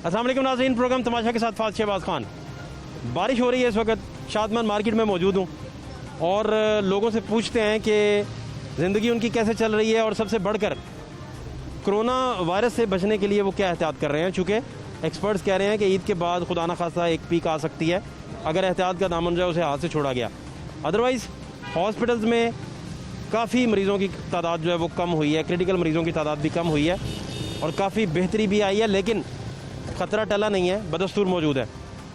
अस्सलाम वालेकुम नाज़रीन, प्रोग्राम तमाशा के साथ फाज शहबाज खान। बारिश हो रही है इस वक्त, शादमन मार्केट में मौजूद हूँ और लोगों से पूछते हैं कि ज़िंदगी उनकी कैसे चल रही है और सबसे बढ़कर कोरोना वायरस से बचने के लिए वो क्या एहतियात कर रहे हैं। चूँकि एक्सपर्ट्स कह रहे हैं कि ईद के बाद खुदा न खासा एक पीक आ सकती है अगर एहतियात का दामन जो है उसे हाथ से छोड़ा गया। अदरवाइज़ हॉस्पिटल्स में काफ़ी मरीज़ों की तादाद जो है वो कम हुई है, क्रिटिकल मरीज़ों की तादाद भी कम हुई है और काफ़ी बेहतरी भी आई है, लेकिन ख़तरा टला नहीं है, बदस्तूर मौजूद है।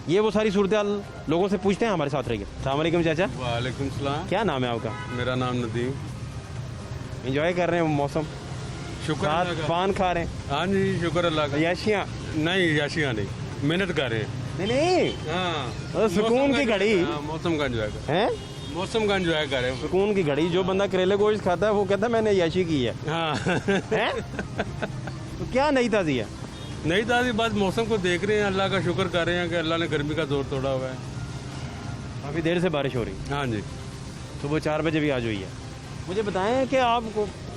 ये वो सारी सूरत हाल लोगों से पूछते हैं, हमारे साथ रहिए। अस्सलाम वालेकुम चाचा। वालेकुम सलाम। क्या नाम है आपका? मेरा नाम नदीम। इंजॉय कर रहे हैं मौसम, शुक्र साथ अल्लाह का। पान खा रहे हैं, हाँ जी, शुक्र अल्लाह का। याशियाँ? नहीं, याशियाँ नहीं, मेहनत कर रहे हैं। नहीं हाँ, सुकून की घड़ी मौसम का एंजॉय कर, है, मौसम का एंजॉय कर रहे हैं। सुकून की घड़ी। जो बंदा करेले गोश्त खाता है वो कहता है मैंने याशी की है, हाँ हैं? तो क्या नई ताज़ी है? नहीं दादी, बस मौसम को देख रहे हैं, अल्लाह का शुक्र कर रहे हैं कि अल्लाह ने गर्मी का जोर तोड़ा हुआ है। काफ़ी देर से बारिश हो रही है, हाँ जी। सुबह 4 बजे भी आज हुई है। मुझे बताएं कि आप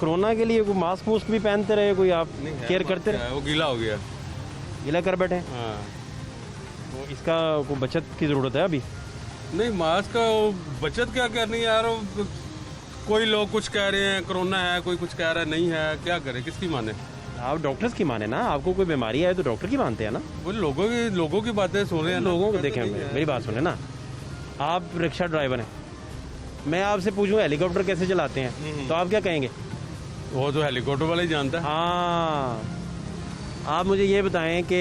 कोरोना के लिए कोई मास्क वूस्क भी पहनते रहे, कोई आप केयर करते रहे? वो गीला हो गया। गीला कर बैठे? हाँ, तो इसका कोई बचत की ज़रूरत है अभी? नहीं मास्क का वो बचत क्या करनी है यार। वो कोई लोग कुछ कह रहे हैं कोरोना है, कोई कुछ कह रहा है नहीं है, क्या करे, किसकी माने? आप डॉक्टर्स की माने ना, आपको कोई बीमारी है तो डॉक्टर की मानते हैं ना। वो लोगों की बातें सुन रहे हैं ना। लोगों को देखें, मेरी बात सुने ना। आप रिक्शा ड्राइवर हैं, मैं आपसे पूछूं हेलीकॉप्टर कैसे चलाते हैं तो आप क्या कहेंगे? वो तो हेलीकॉप्टर वाला ही जानता है। हाँ, आप मुझे ये बताएं कि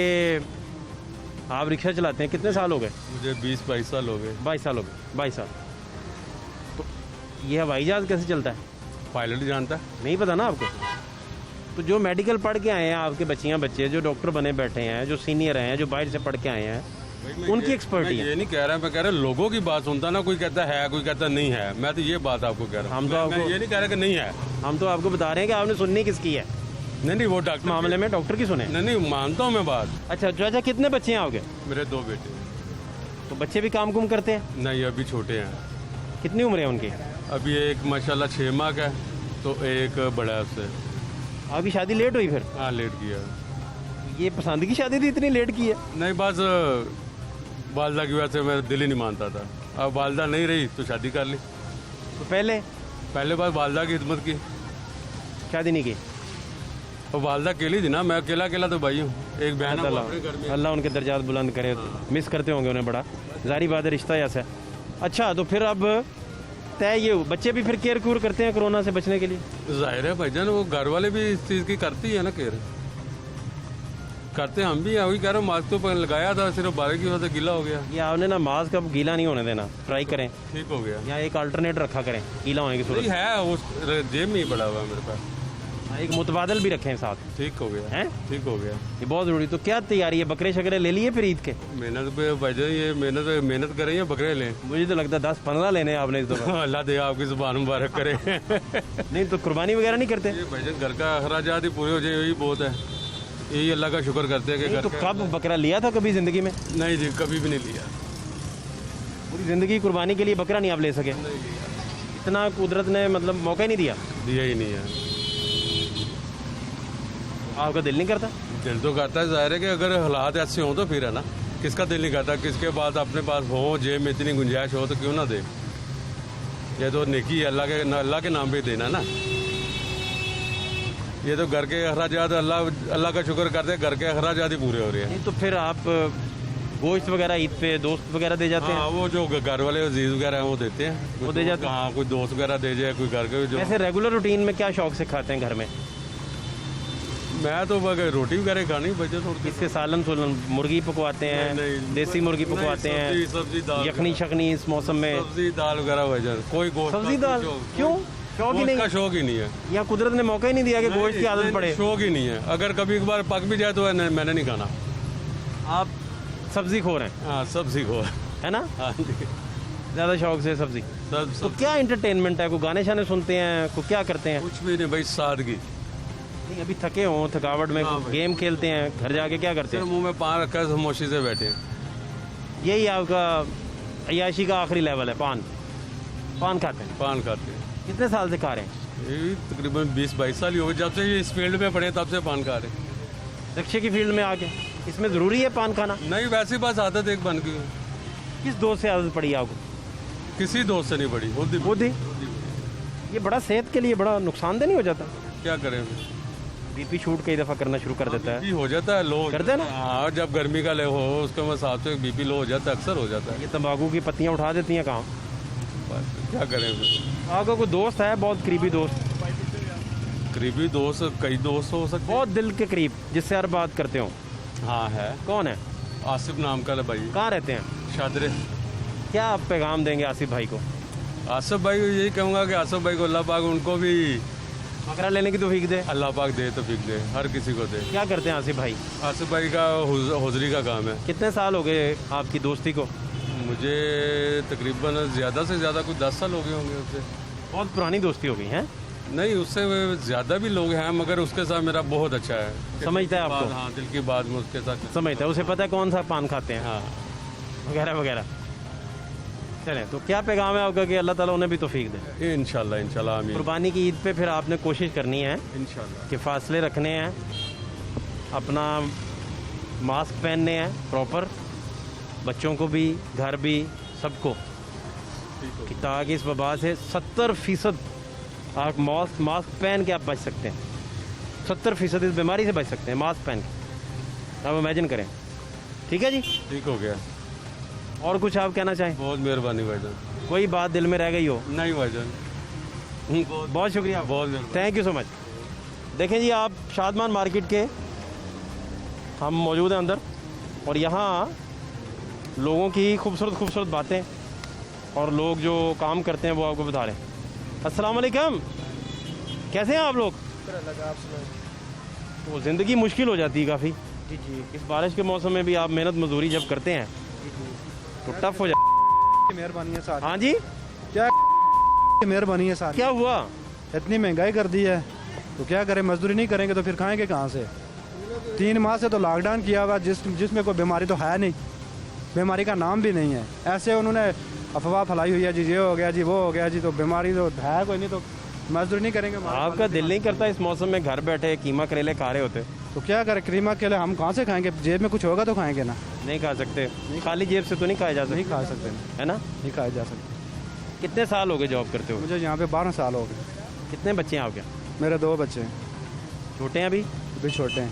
आप रिक्शा चलाते हैं, कितने साल हो गए? मुझे 20-22 साल हो गए। 22 साल हो गए। 22 साल। तो ये हवाई जहाज़ कैसे चलता है? पायलट जानता है। नहीं पता ना आपको? तो जो मेडिकल पढ़ के आए हैं आपके बच्चे, जो डॉक्टर बने बैठे हैं, जो सीनियर हैं, जो बाहर से पढ़ के आए हैं, उनकी एक्सपर्टी है। ये नहीं कह रहा, मैं कह रहा लोगों की बात सुनता ना, कोई कहता है कोई कहता नहीं है। मैं तो ये बात आपको कह रहा हूँ। हम तो मैं ये नहीं कह रहा कि नहीं है। हम तो आपको बता रहे हैं कि आपने सुननी किसकी है। नहीं, वो डॉक्टर मामले में डॉक्टर की सुने। नहीं, मानता हूँ मैं बात। अच्छा चाचा, कितने बच्चे हैं आपके? मेरे 2 बेटे। तो बच्चे भी काम कुम करते हैं? नहीं, अभी छोटे हैं। कितनी उम्र है उनकी? अभी एक माशाल्लाह 6 माह का है, तो एक बड़ा है उससे। आपकी शादी लेट हुई फिर? हाँ, लेट किया। ये पसंद की शादी थी, इतनी लेट की है? नहीं, बस वालदा की वजह से मेरा दिल ही नहीं मानता था। अब वालदा नहीं रही तो शादी कर ली। तो पहले बार वालदा की खिदमत की, शादी नहीं की? और वालदा अकेली थी ना, मैं अकेला तो भाई हूँ। एक बहन है, वो अपने घर में। अल्लाह उनके दर्जात बुलंद करे। मिस करते होंगे उन्हें बड़ा, जारी बात है, रिश्ता ऐसा है। अच्छा, तो फिर अब तय ये बच्चे भी फिर केयर क्यूर करते हैं कोरोना से बचने के लिए? जाहिर है भाईजान, वो घर वाले भी इस चीज़ की करती है ना, केयर करते हैं। हम भी वही कह रहे हो, मास्क तो लगाया था, सिर्फ बारिश की वजह से गीला हो गया। ये आपने ना मास्क अब गीला नहीं होने देना, ट्राई करें, ठीक हो गया। या एक अल्टरनेट रखा करें गीला होने की नहीं सूरत। है, उस जेब में ही पड़ा हुआ है मेरे पास। एक मुतबादल भी रखें साथ, ठीक हो गया हैं? ठीक हो गया। ये बहुत ज़रूरी। तो क्या तैयारी है, बकरे शकरे ले लिए फिर ईद के? मेहनत पे भाईजान, ये मेहनत कर रही है, बकरे लें। मुझे तो लगता है 10-15 लेने हैं आपने इस दफा। अल्लाह दे आपकी जुबान मुबारक करे। नहीं तो कुर्बानी वगैरह नहीं करते? ये भाईजान घर का अखराजात ही पूरे हो जाए, यही बहुत है। यही अल्लाह का शुक्र करते हैं कि नहीं, घर तो का। कब बकरा लिया था कभी जिंदगी में? नहीं जी, कभी भी नहीं लिया। पूरी जिंदगी कुर्बानी के लिए बकरा नहीं आप ले सके? नहीं लिया, इतना कुदरत ने मतलब मौका ही नहीं दिया? दिया ही नहीं है। आपका दिल नहीं करता? दिल तो करता है, जाहिर है कि अगर हालात ऐसे हों तो फिर है ना, किसका दिल नहीं करता? किसके बाद अपने पास हो, जेब में इतनी गुंजाइश हो तो क्यों ना दे। ये तो नेकी है, अल्लाह के नाम पे देना ना। ये तो घर के अखराजात, अल्लाह का शुक्र करते हैं, घर के अखराजात ही पूरे हो रहे हैं। नहीं तो फिर आप गोश्त वगैरह ईद पे दोस्त वगैरह दे जाते हैं? हाँ, वो जो घर वाले अजीज वगैरह हैं वो देते हैं। वो दे जाते हैं? हाँ, कोई दोस्त वगैरह दे जाए, कोई घर के जो। ऐसे रेगुलर रूटीन में क्या शौक से खाते हैं घर में? मैं तो रोटी वगैरह खानी बचे थोड़ी। इसके सालन सुलन मुर्गी पकवाते हैं? नहीं, देसी मुर्गी पकवाते हैं? सब्जी दाल, यखनी शखनी इस मौसम में? सब्जी दाल वगैरह वजह कोई गोश्त सब्जी दाल क्यों? शौक ही नहीं? का शौक ही नहीं है। या कुदरत ने मौका ही नहीं दिया कि गोश्त की आदत पड़े? शौक ही नहीं है। अगर कभी एक बार पक भी जाए तो मैंने नहीं खाना। आप सब्जी खो रहे हैं, हाँ, सब्जी को है ना? हाँ जी, ज्यादा शौक से सब्जी। सब तो क्या इंटरटेनमेंट है? कोई गाने शाने सुनते हैं, कोई क्या करते हैं? कुछ भी नहीं भाई, सादगी। नहीं, अभी थके हों, थकावट में हाँ भाई। गेम खेलते हैं, घर जाके क्या करते सिर्फ हैं? मुंह में पान रखा है, खामोशी से बैठे हैं। यही आपका अय्याशी का आखिरी लेवल है? पान खाते हैं? पान खाते हैं। कितने साल से खा रहे हैं? ये तकरीबन 20-22 साल ही हो गए, जब से ये इस फील्ड में पड़े तब से पान खा रहे हैं। रिक्शे की फील्ड में आके? इसमें ज़रूरी है पान खाना? नहीं, वैसी बस आदत एक बन गई। किस दोस्त से आदत पड़ी आपको? किसी दोस्त से नहीं पड़ी, खुद ही? ये बड़ा सेहत के लिए बड़ा नुकसानदेह नहीं हो जाता? क्या करें, बीपी शूट कई दफ़ा करना शुरू कर देता है। बीपी हो जाता है लो, करते हैं ना? हाँ, जब गर्मी का ले हो उसके हिसाब से बीपी लो हो जाता है, अक्सर हो जाता है। ये तंबाकू की पत्तियाँ उठा देती हैं काम। बस क्या करें फिर। आपका कोई दोस्त है बहुत करीबी दोस्त? करीबी दोस्त कई दोस्त हो सकते बहुत दिल के करीब जिससे हर बात करते हो? हैं। हाँ है, कौन है? आसिफ नाम का भाई, कहाँ रहते हैं? शादरे। क्या आप पैगाम देंगे आसिफ भाई को? आसिफ भाई को यही कहूँगा कि आसिफ भाई को अल्लाह पाक उनको भी बकरा लेने की तौफीक दे। अल्लाह पाक दे तो फिक दे, हर किसी को दे। क्या करते हैं आसिफ भाई? आसिफ भाई का हौजरी का काम है। कितने साल हो गए आपकी दोस्ती को? मुझे तकरीबन ज़्यादा से ज़्यादा कुछ 10 साल हो गए होंगे उससे। बहुत पुरानी दोस्ती हो गई है। नहीं, उससे ज़्यादा भी लोग हैं, मगर उसके साथ मेरा बहुत अच्छा है। समझता है आपको? हाँ, दिल की बात में उसके साथ समझता है, उसे पता है कौन सा पान खाते हैं हाँ। वगैरह वगैरह। चलें, तो क्या पैगाम है आपका कि अल्लाह ताला उन्हें भी तौफीक दे? इंशाल्लाह इंशाल्लाह आमीन। कुर्बानी की ईद पे फिर आपने कोशिश करनी है इंशाल्लाह कि फासले रखने हैं, अपना मास्क पहनने हैं प्रॉपर, बच्चों को भी, घर भी, सबको, कि ताकि इस वबा से 70% आप मास्क पहन के आप बच सकते हैं। 70% इस बीमारी से बच सकते हैं मास्क पहन के। आप इमेजिन करें। ठीक है जी, ठीक हो गया। और कुछ आप कहना चाहें? बहुत मेहरबानी भाईजान। कोई बात दिल में रह गई हो? नहीं भाईजान, बहुत शुक्रिया, बहुत मेहरबानी। Thank you so much. देखें जी, आप शादमान मार्केट के हम मौजूद हैं अंदर, और यहाँ लोगों की खूबसूरत खूबसूरत बातें और लोग जो काम करते हैं वो आपको बता रहे हैं। अस्सलाम वालेकुम, कैसे हैं आप लोग? तो ज़िंदगी मुश्किल हो जाती है काफ़ी। जी जी इस बारिश के मौसम में भी आप मेहनत मजदूरी जब करते हैं तो टफ हो मेहरबानी है साथ। हाँ जी, क्या मेहरबानी है साथ। क्या हुआ? इतनी महंगाई कर दी है तो क्या करें, मजदूरी नहीं करेंगे तो फिर खाएंगे कहाँ से? 3 माह से तो लॉकडाउन किया हुआ, जिसमें कोई बीमारी तो है नहीं, बीमारी का नाम भी नहीं है। ऐसे उन्होंने अफवाह फैलाई हुई है जी, ये हो गया जी, वो हो गया जी, तो बीमारी तो है कोई नहीं, तो मजदूरी नहीं करेंगे। आपका दिल नहीं करता इस मौसम में घर बैठे कीमा करेले खा रहे होते? तो क्या करें, क्रीमा के लिए हम कहाँ से खाएंगे? जेब में कुछ होगा तो खाएंगे ना। नहीं खा सकते, खाली जेब से तो नहीं खाया जा सकता। नहीं खा सकते, है ना? नहीं खाया जा सकता। कितने साल हो गए जॉब करते हो? मुझे यहाँ पे 12 साल हो गए। कितने बच्चे हैं आपके? मेरे 2 बच्चे हैं, छोटे हैं अभी? अभी छोटे हैं।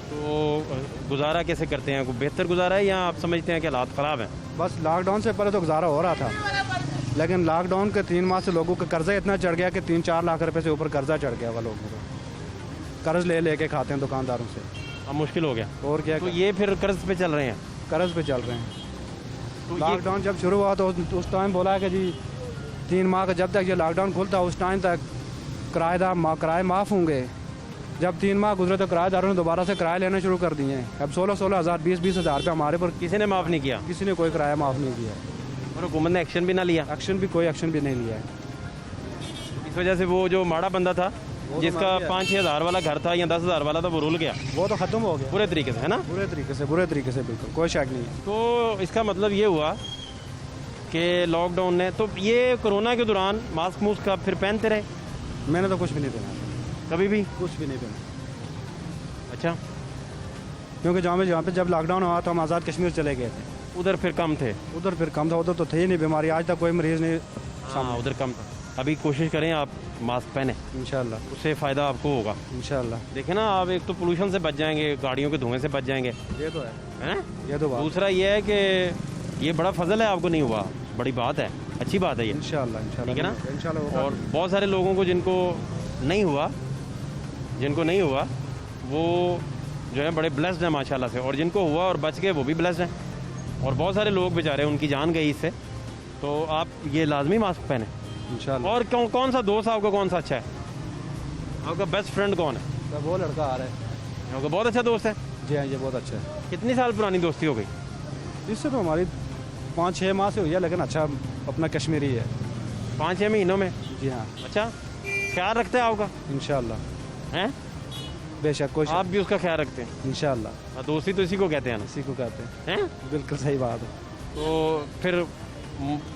तो गुजारा कैसे करते हैं? कोई बेहतर गुजारा है या आप समझते हैं कि हालात ख़राब हैं? बस लॉकडाउन से पहले तो गुजारा हो रहा था, लेकिन लॉकडाउन के 3 माह से लोगों का कर्जा इतना चढ़ गया कि 3-4 लाख रुपए से ऊपर कर्जा चढ़ गया हुआ। लोगों को कर्ज ले लेके खाते हैं दुकानदारों से। अब मुश्किल हो गया। और क्या, तो ये फिर कर्ज पे चल रहे हैं? कर्ज पे चल रहे हैं। तो ये लॉकडाउन जब शुरू हुआ तो उस टाइम बोला कि जी 3 माह का, जब तक ये लॉकडाउन खुलता उस टाइम तक किराए माफ़ होंगे। जब 3 माह गुजरे तो किराएदारों ने दोबारा से किराए लेना शुरू कर दिए हैं। अब 16-16 हज़ार 20-20 हज़ार रुपये हमारे पर किसी ने माफ़ नहीं किया? किसी ने कोई किराया माफ़ नहीं किया। और हुकूमत ने एक्शन भी ना लिया? कोई एक्शन भी नहीं लिया है। इस वजह से वो जो माड़ा बंदा था जिसका 5-6 हज़ार वाला घर था या 10 हज़ार वाला था, वो रुल गया, वो तो ख़त्म हो गया पूरे तरीके से, है ना? बुरे तरीके से बिल्कुल कोई शक नहीं है। तो इसका मतलब ये हुआ कि लॉकडाउन ने, तो ये कोरोना के दौरान मास्क मूस्क का फिर पहनते रहे? मैंने तो कुछ भी नहीं पहना, कभी भी कुछ भी नहीं पहना। अच्छा, क्योंकि जहाँ पे जब लॉकडाउन हुआ तो हम आज़ाद कश्मीर चले गए थे। उधर फिर कम थे? उधर फिर कम था, उधर तो थे ही नहीं बीमारी, आज तक कोई मरीज़ नहीं हाँ, उधर कम था। अभी कोशिश करें आप मास्क पहने, इंशाल्लाह उससे फ़ायदा आपको होगा इंशाल्लाह। देखें ना, आप एक तो पोल्यूशन से बच जाएंगे, गाड़ियों के धुएं से बच जाएंगे, ये तो है, हैं? ये तो बात। दूसरा ये है कि ये बड़ा फजल है, आपको नहीं हुआ, बड़ी बात है, अच्छी बात है ये, इंशाल्लाह ठीक है ना? इंशाल्लाह। और बहुत सारे लोगों को जिनको नहीं हुआ वो जो है बड़े ब्लेस्ड हैं माशाल्लाह से, और जिनको हुआ और बच गए वो भी ब्लेस्ड हैं। और बहुत सारे लोग बेचारे उनकी जान गई इससे, तो आप ये लाजमी मास्क पहने इंशाल्लाह। और कौन सा दोस्त आपका कौन सा अच्छा है? आपका बेस्ट फ्रेंड कौन है? वो लड़का आ रहा है, आपका बहुत अच्छा दोस्त है? जी हाँ, ये बहुत अच्छा है। कितनी साल पुरानी दोस्ती हो गई? इससे तो हमारी 5-6 माह से हुई है, लेकिन अच्छा अपना कश्मीरी है। 5-6 महीनों में? जी हाँ, अच्छा, ख्याल रखते हैं आपका? इंशाल्लाह हैं? बेशक, कोई आप भी उसका ख्याल रखते हैं? इंशाल्लाह। दोस्ती तो इसी को कहते हैं ना? इसी को कहते हैं, हैं? बिल्कुल सही बात है। तो फिर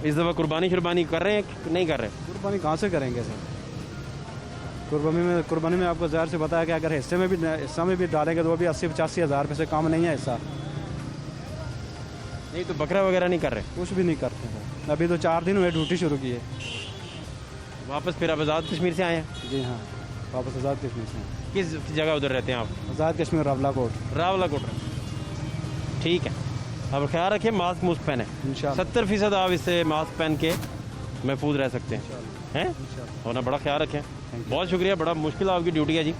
इस दफ़ा कुर्बानी शुरबानी कर रहे हैं कि नहीं कर रहे? कुर्बानी कहाँ से करेंगे सर? कुर्बानी में आपको ज़ाहिर से पता है कि अगर हिस्सा में भी डालेंगे तो वो भी 80-85 हज़ार रुपये से कम नहीं है हिस्सा। नहीं तो बकरा वगैरह नहीं कर रहे? कुछ भी नहीं करते हैं। अभी तो 4 दिन हुए ड्यूटी शुरू की है। वापस फिर आप आज़ाद कश्मीर से आए हैं? जी हाँ, वापस आज़ाद कश्मीर से हैं। किस जगह उधर रहते हैं आप? आज़ाद कश्मीर रावलाकोट। रावलाकोट। ठीक है, अब ख्याल रखिए, मास्क मुस्क पहने। इंशाल्लाह 70% आप इससे मास्क पहन के महफूज रह सकते हैं, हैं? और ना बड़ा ख्याल रखें। बहुत शुक्रिया, बड़ा मुश्किल आपकी ड्यूटी है जी,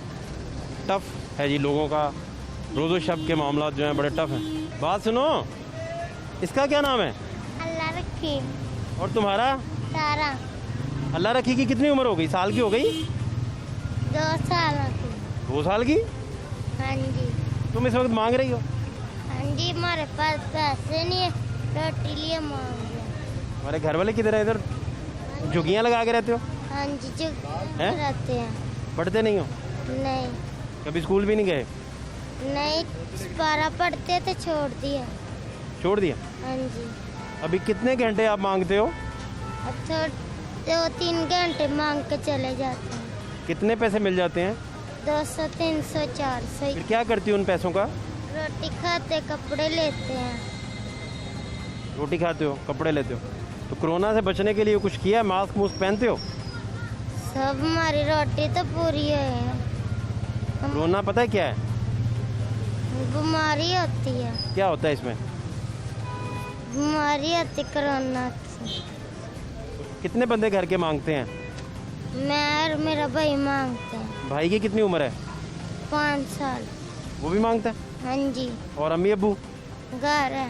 टफ है जी, लोगों का रोज़ो शब के मामला जो हैं बड़े टफ हैं। बात सुनो, इसका क्या नाम है? अल्लाह रखी। और तुम्हारा? तारा। अल्लाह रखी की कितनी उम्र हो गई? साल की हो गई? 2 साल की। 2 साल की? हाँ जी। तुम इस वक्त मांग रही हो? हाँ जी, हमारे पास पैसे नहीं है, रोटी लिए मांग रहे हैं। हमारे घर वाले किधर है? इधर झुगियाँ लगा के रहते हो? हाँ जी, जो हैं? रहते हैं। पढ़ते नहीं हो? नहीं कभी स्कूल भी नहीं गए? नहीं, 12 पढ़ते थे, छोड़ दिया। छोड़ दिया? हाँ जी। अभी कितने घंटे आप मांगते हो? अब तो 2-3 घंटे मांग के चले जाते हैं। कितने पैसे मिल जाते हैं? 200, 300, 400। फिर क्या करती हो उन पैसों का? रोटी खाते, कपड़े लेते हैं। रोटी खाते हो, कपड़े लेते हो। तो कोरोना से बचने के लिए कुछ किया? मास्क मुस्क पहनते हो? सब हमारी रोटी तो पूरी है। कोरोना पता है क्या है? बीमारी होती है, क्या होता है इसमें? बीमारी होती कोरोना से। कितने बंदे घर के मांगते हैं? मैं और मेरा भाई मांगते हैं। भाई की कितनी उम्र है? 5 साल। वो भी मांगता है? हाँ जी। और अम्मी अब्बू घर है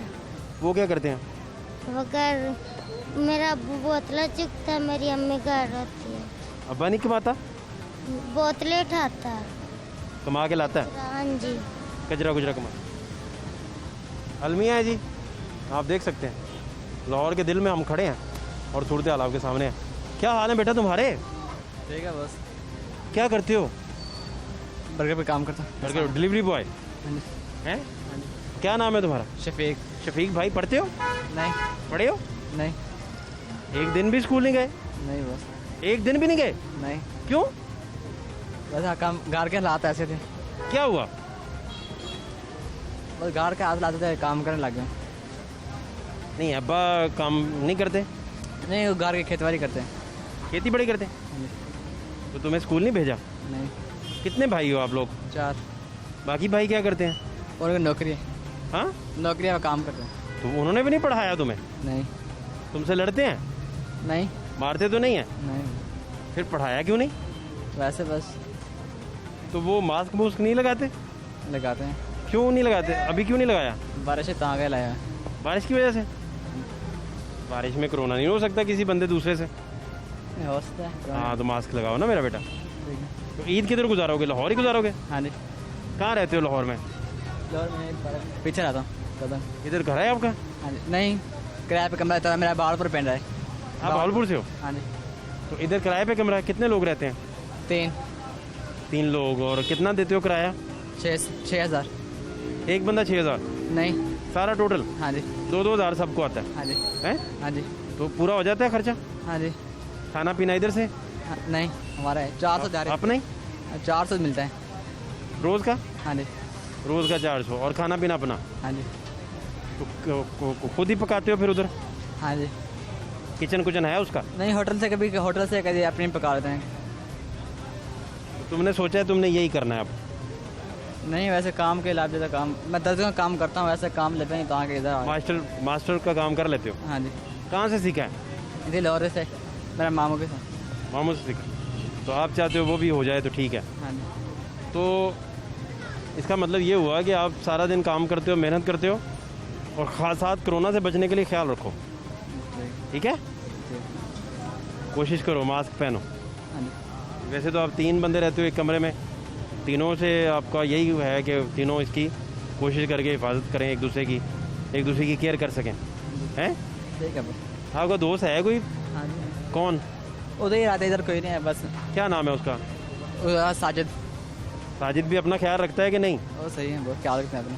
वो क्या करते हैं? वो घर, मेरा अब्बू बोतलें चुकता है, मेरी अम्मी घर होती है, अब्बा नहीं कमाता? बोतलें उठाता है। कमा के लाता है, हाँ जी। कचरा गुजरा कमा। अलमिया है जी, आप देख सकते हैं लाहौर के दिल में हम खड़े हैं और सूरत हाल आपके सामने है। क्या हाल है बेटा तुम्हारे? ठीक है, बस क्या करते हो? बर्गर पे काम करता घर के डिलीवरी बॉय हैं? क्या नाम है तुम्हारा? शफीक। शफीक भाई, पढ़ते हो? नहीं पढ़े हो? नहीं एक दिन भी स्कूल नहीं गए? नहीं, बस एक दिन भी नहीं गए? नहीं, क्यों? बस हाँ, काम घर के हालात ऐसे थे, क्या हुआ? बस घर के हाथ लाते थे, काम करने लग गए। नहीं अब्बा काम नहीं करते? नहीं, वो घर की खेतबाड़ी करते हैं। खेती बड़ी करते? तो तुम्हें स्कूल नहीं भेजा? नहीं, कितने भाई हो आप लोग? 4। बाकी भाई क्या करते हैं? और कोई नौकरी है, हाँ, नौकरी में काम करते हैं। तो उन्होंने भी नहीं पढ़ाया तुम्हें? नहीं तुमसे लड़ते हैं? नहीं मारते तो नहीं है? नहीं, फिर पढ़ाया क्यों नहीं? वैसे बस तो वो मास्क मुस्क नहीं लगाते? लगाते हैं। क्यों नहीं लगाते? अभी क्यों नहीं लगाया? बारिश से तांगे लाया है। बारिश की वजह से? बारिश में कोरोना नहीं हो सकता किसी बंदे दूसरे से? नहीं हो सकता है। हाँ तो मास्क लगाओ ना मेरा बेटा। ठीक है। तो ईद किधर गुजारोगे? लाहौर ही गुजारोगे? हाँ जी, कहाँ रहते हो लाहौर में? और मैं पीछे रहता हूँ कदम। इधर घर है आपका? हाँ जी, नहीं, किराए पे कमरा रहता है, मेरा बावलपुर पेंड है। आप भावलपुर से हो? हाँ जी, तो इधर किराए पे कमरा है, कितने लोग रहते हैं? 3 लोग। और कितना देते हो किराया? 6,000। एक बंदा 6,000? नहीं, सारा टोटल हाँ जी, 2-2 हज़ार सबको आता है? हाँ जी, हैं? हाँ जी, तो पूरा हो जाता है खर्चा? हाँ जी। खाना पीना इधर से? हाँ, नहीं, हमारा है 400 जा रहे अपना ही? 400 मिलता है। रोज़ का? हाँ जी, रोज़ का 400। और खाना पीना अपना? हाँ जी, तो खुद ही पकाते हो फिर उधर? हाँ जी। किचन कुचन है उसका? नहीं, होटल से कभी अपनी पका लेते हैं। तो तुमने सोचा है तुमने यही करना है अब? नहीं, वैसे काम के लाभ जैसा काम, मैं 10 का काम करता हूँ, वैसे काम लेते हैं तो आके इधर आ गए। मास्टर का काम कर लेते हो? हाँ जी, कहाँ से सीखा है? इधर लाहौर से, मेरा मामू के साथ। मामू से सीखा? तो आप चाहते हो वो भी हो जाए तो ठीक है। हाँ जी, तो इसका मतलब ये हुआ कि आप सारा दिन काम करते हो, मेहनत करते हो, और खास साथ कोरोना से बचने के लिए ख्याल रखो, ठीक है? कोशिश करो, मास्क पहनो। हाँ जी, वैसे तो आप 3 बंदे रहते हो एक कमरे में, तीनों से आपका यही है कि तीनों इसकी कोशिश करके हिफाजत करें, एक दूसरे की केयर कर सकें, हैं? ठीक है बस। आपका दोस्त है कोई? हाँ जी, कौन? उधर ही रहते, इधर कोई नहीं है बस। क्या नाम है उसका? साजिद। साजिद भी अपना ख्याल रखता है कि नहीं? वो सही है, बहुत ख्याल रखते हैं अपना।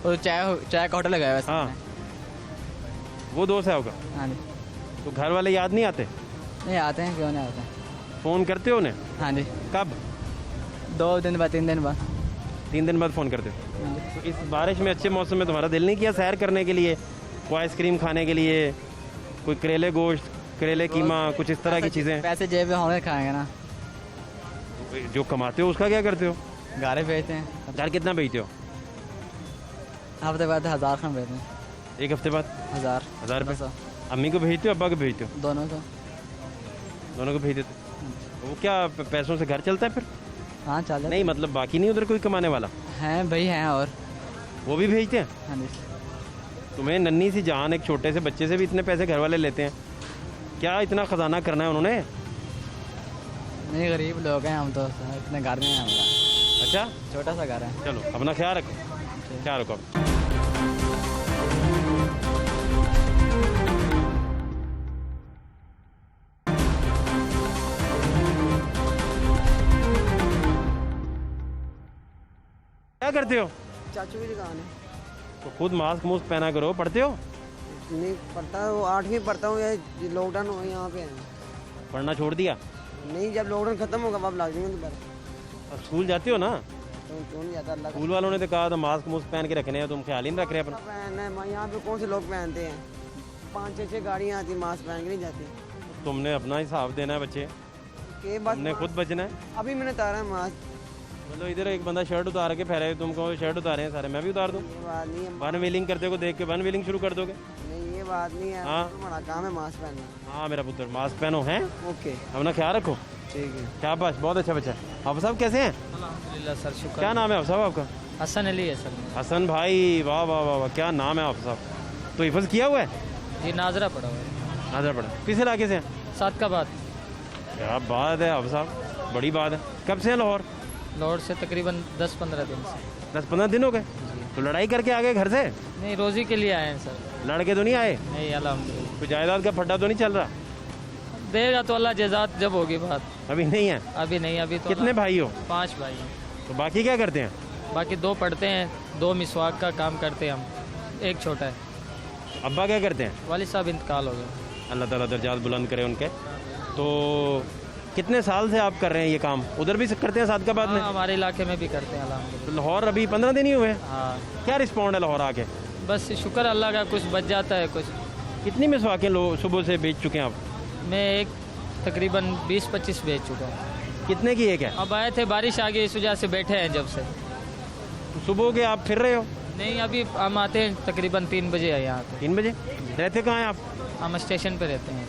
वो चाय का होटल लगाया वैसे। हाँ, वो दोस्त है आपका? हाँ जी। तो घर वाले याद नहीं आते? नहीं आते हैं, क्यों नहीं आते हैं। फ़ोन करते हो उन्हें? हाँ जी, कब? 2 दिन बाद 3 दिन बाद। 3 दिन बाद फ़ोन करते हो? तो इस बारिश में अच्छे मौसम में तुम्हारा दिल नहीं किया सैर करने के लिए, कोई आइसक्रीम खाने के लिए, कोई करेले गोश्त, करेले कीमा, कुछ इस तरह की चीज़ें? पैसे जेब में होंगे खाएंगे ना। जो कमाते हो उसका क्या करते हो? गाड़ी भेजते हैं, घर कितना भेजते हो? हफ्ते बाद 1000 खान भेजते हैं। एक हफ्ते बाद 1000 रुपये? 1200 अम्मी को भेजते हो, अब्बा को भेजते हो? दोनों को। दोनों को भेज देते हो। वो क्या पैसों से घर चलता है फिर? हाँ चल नहीं मतलब बाकी नहीं उधर कोई कमाने वाला? हैं भाई हैं, और वो भी भेजते हैं? हाँ जी। तुम्हें नन्ही सी जान एक छोटे से बच्चे से भी इतने पैसे घर वाले लेते हैं, क्या इतना खजाना करना है उन्होंने? नहीं, गरीब लोग हैं हम तो, इतने घर नहीं है हमारा, अच्छा छोटा सा घर है। चलो अपना ख्याल रखो, ख्याल रखो। क्या करते हो? चाचू की दुकान है। तो खुद मास्क मुस्क पहना करो। पढ़ते हो? नहीं पढ़ता, वो 8वीं पढ़ता हूँ, या लॉकडाउन हुआ यहाँ पे है। पढ़ना छोड़ दिया? नहीं, जब लॉकडाउन खत्म होगा अब लग जाएंगे दोबारा। अब स्कूल जाते हो ना? तो क्यों नहीं जाता? अल्लाह का स्कूल वालों ने तो कहा था मास्क मुस्क पहन के रखने हैं, तुम ख्याल ही नहीं रख रहे अपना। पहनना है। यहाँ पे कौन से लोग पहनते हैं? 5-6 गाड़ियाँ आती, मास्क पहन के नहीं जाती। तुमने अपना हिसाब देना है बच्चे, के बस तुमने खुद बचना है। अभी मैंने उतारा है मास्क। मतलब इधर एक बंदा शर्ट उतार के फेरे, तुम कहो शर्ट उतारे हैं सारे, मैं भी उतार दूँ? ये बात नहीं है। वन व्हीलिंग करते को देख के वन व्हीलिंग शुरू कर दोगे? नहीं, ये बात नहीं है। हाँ। हमारा काम है मास्क पहनना। हाँ मेरा पुत्र, मास्क पहनो हैं, ओके, अपना ख्याल रखो। ठीक है। क्या बात, बहुत अच्छा बच्चा। आप साहब कैसे हैं? अल्हम्दुलिल्लाह सर, शुक्र। क्या नाम है आप साहब आपका? हसन अली है सर। हसन भाई, वाह वाह वाह वाह, क्या नाम है आप साहब। तो हिफज किया हुआ है? जी, नाजरा पड़ा हुआ है। नजर पड़ा। किस इलाके से हैं? सात का बाद क्या बात है आप साहब, बड़ी बात है। कब से हैं लाहौर? लाहौर से तकरीबन 10-15 दिन से। 10-15 दिन हो गए? तो लड़ाई करके आ गए घर से? नहीं, रोज़ी के लिए आए हैं सर। लड़के तो नहीं आए? नहीं, अल्हम्दुलिल्लाह। कोई जायदाद का फड्डा तो नहीं चल रहा? देगा तो अल्लाह जज़ात जब होगी बात। अभी नहीं है? अभी नहीं, अभी तो कितने भाई हो? 5 भाई हैं। तो बाकी क्या करते हैं? बाकी 2 पढ़ते हैं, 2 मिसवाक का काम करते हैं हम, एक छोटा है। अब्बा क्या करते हैं? वालिद साहब इंतकाल हो गए। अल्लाह ताला दर्जात बुलंद करे उनके। तो कितने साल से आप कर रहे हैं ये काम? उधर भी करते हैं सादकाबाद में? हाँ, हमारे इलाके में भी करते हैं अल्हम्दुलिल्लाह। तो लाहौर अभी 15 दिन ही हुए हैं। हाँ, क्या रिस्पॉन्ड है लाहौर आके? बस शुक्र अल्लाह का, कुछ बच जाता है कुछ। कितनी मिसवाकें लोग सुबह से बेच चुके हैं आप? मैं एक तकरीबन 20-25 बेच चुका हूँ। कितने की एक है? अब आए थे, बारिश आ गई, इस वजह से बैठे हैं जब से। तो सुबह के आप फिर रहे हो? नहीं, अभी हम आते हैं तकरीबन 3 बजे है यहाँ पे। 3 बजे? रहते कहाँ हैं आप? हम स्टेशन पे रहते हैं।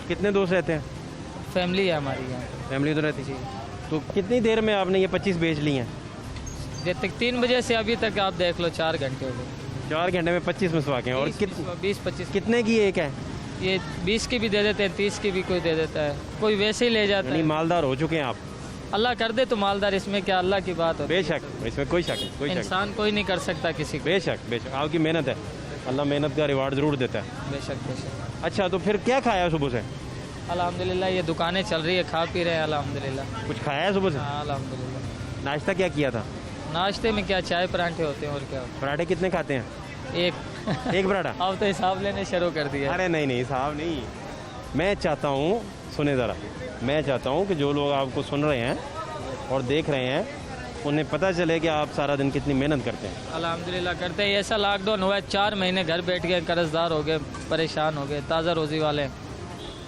कितने दोस्त रहते हैं? फैमिली है हमारी यहाँ पे। फैमिली तो रहती है। तो कितनी देर में आपने ये 25 बेच ली हैं? जब तक 3 बजे से अभी तक आप देख लो 4 घंटे हो गए। 4 घंटे में 25 मिसवाकें। और 20-25 कितने की एक है? ये 20 की भी दे देते हैं, 30 की भी कोई दे देता है, कोई वैसे ही ले जाता यानी है। मालदार हो चुके हैं आप? अल्लाह कर दे तो मालदार, इसमें क्या अल्लाह की बात है। बेशक, इसमें कोई शक नहीं, कोई शक नहीं। इंसान कोई नहीं कर सकता किसी को। बेशक बेशक, आपकी मेहनत है, अल्लाह मेहनत का रिवार्ड ज़रूर देता है। बेशक बेशक। अच्छा, तो फिर क्या खाया सुबह से? अल्हम्दुलिल्लाह, ये दुकानें चल रही है, खा पी रहे हैं अल्हम्दुलिल्लाह। कुछ खाया है सुबह से? हाँ अल्हम्दुलिल्लाह। नाश्ता क्या किया था? नाश्ते में क्या, चाय परांठे होते हैं और क्या। पराठे कितने खाते हैं? एक एक पराठा? अब तो हिसाब लेने शुरू कर दिया। अरे नहीं नहीं, साहब नहीं। मैं चाहता हूँ, सुने ज़रा, मैं चाहता हूँ कि जो लोग आपको सुन रहे हैं और देख रहे हैं, उन्हें पता चले कि आप सारा दिन कितनी मेहनत करते हैं। अल्हम्दुलिल्लाह करते हैं। ऐसा लॉकडाउन हुआ है, 4 महीने घर बैठ गए, कर्जदार हो गए, परेशान हो गए, ताज़ा रोज़ी वाले।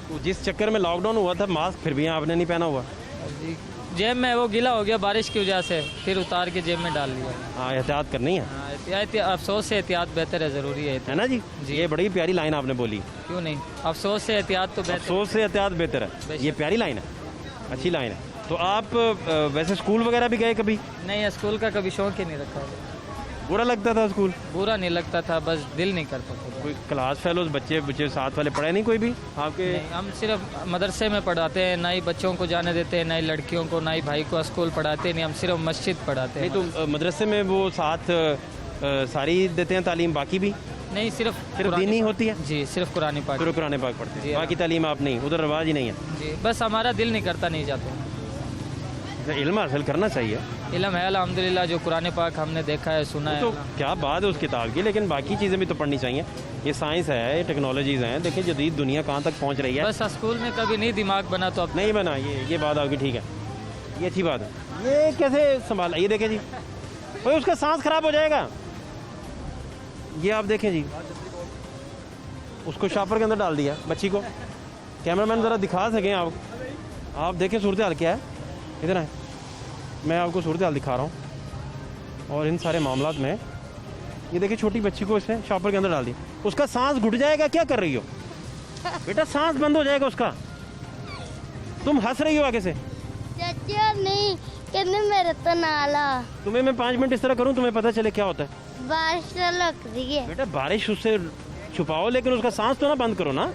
तो जिस चक्कर में लॉकडाउन हुआ था, मास्क फिर भी आपने नहीं पहना हुआ? जी, जेब में वो गीला हो गया बारिश की वजह से, फिर उतार के जेब में डाल लिया। हाँ, एहतियात करनी है, हाँ, अफसोस से एहतियात बेहतर है, ज़रूरी है ना जी? ये बड़ी प्यारी लाइन आपने बोली। क्यों नहीं, अफसोस से एहतियात तो बेहतर। अफसोस से एहतियात बेहतर है, ये प्यारी लाइन है, अच्छी लाइन है। तो आप वैसे स्कूल वगैरह भी गए कभी? नहीं, स्कूल का कभी शौक ही नहीं रखा। बुरा लगता था स्कूल? बुरा नहीं लगता था, बस दिल नहीं करता था। कोई क्लास फेलोज बच्चे साथ वाले पढ़े नहीं कोई भी आपके? नहीं, हम सिर्फ मदरसे में पढ़ाते हैं, ना ही बच्चों को जाने देते हैं, ना ही लड़कियों को, ना ही भाई को स्कूल पढ़ाते नहीं, हम सिर्फ मस्जिद पढ़ाते हैं। नहीं, तो मदरसे में वो साथ सारी देते हैं तालीम, बाकी भी? नहीं, सिर्फ दीनी होती है? जी, सिर्फ कुरानी पाक। फिर कुरान पाक पढ़ते जी, हैं, बाकी तालीम आप नहीं, उधर रिवाज ही नहीं है? जी, बस हमारा दिल नहीं करता, नहीं जाते। इल्म हासिल करना चाहिए। इल्म है अल्हम्दुलिल्लाह, जो कुरान पाक हमने देखा है, सुना है। तो क्या बात है उस किताब की, लेकिन बाकी चीज़ें भी तो पढ़नी चाहिए। ये साइंस है, ये टेक्नोलॉजीज़ हैं, देखिए जदीद दुनिया कहाँ तक पहुँच रही है। बस स्कूल में कभी नहीं दिमाग बना तो अब नहीं बना, ये बात आपकी ठीक है। ये अच्छी बात है। ये कैसे संभाला, ये देखें जी भाई, उसका सांस खराब हो जाएगा। ये आप देखें जी, उसको शॉपर के अंदर डाल दिया बच्ची को। कैमरामैन ज़रा दिखा सकें आप देखें सूरत हाल क्या है। इधर आए, मैं आपको सूरत हाल दिखा रहा हूँ। और इन सारे मामलात में ये देखिए, छोटी बच्ची को इसने शॉपर के अंदर डाल दिया, उसका सांस घुट जाएगा। क्या कर रही हो बेटा, सांस बंद हो जाएगा उसका। तुम हंस रही हो आगे से। चाचा नहीं कहने मेरे तो नाला तुम्हें मैं 5 मिनट इस तरह करूं, तुम्हें पता चले क्या होता है। बारिश तो लग रही है। बेटा बारिश उससे छुपाओ, लेकिन उसका सांस तो ना बंद करो ना।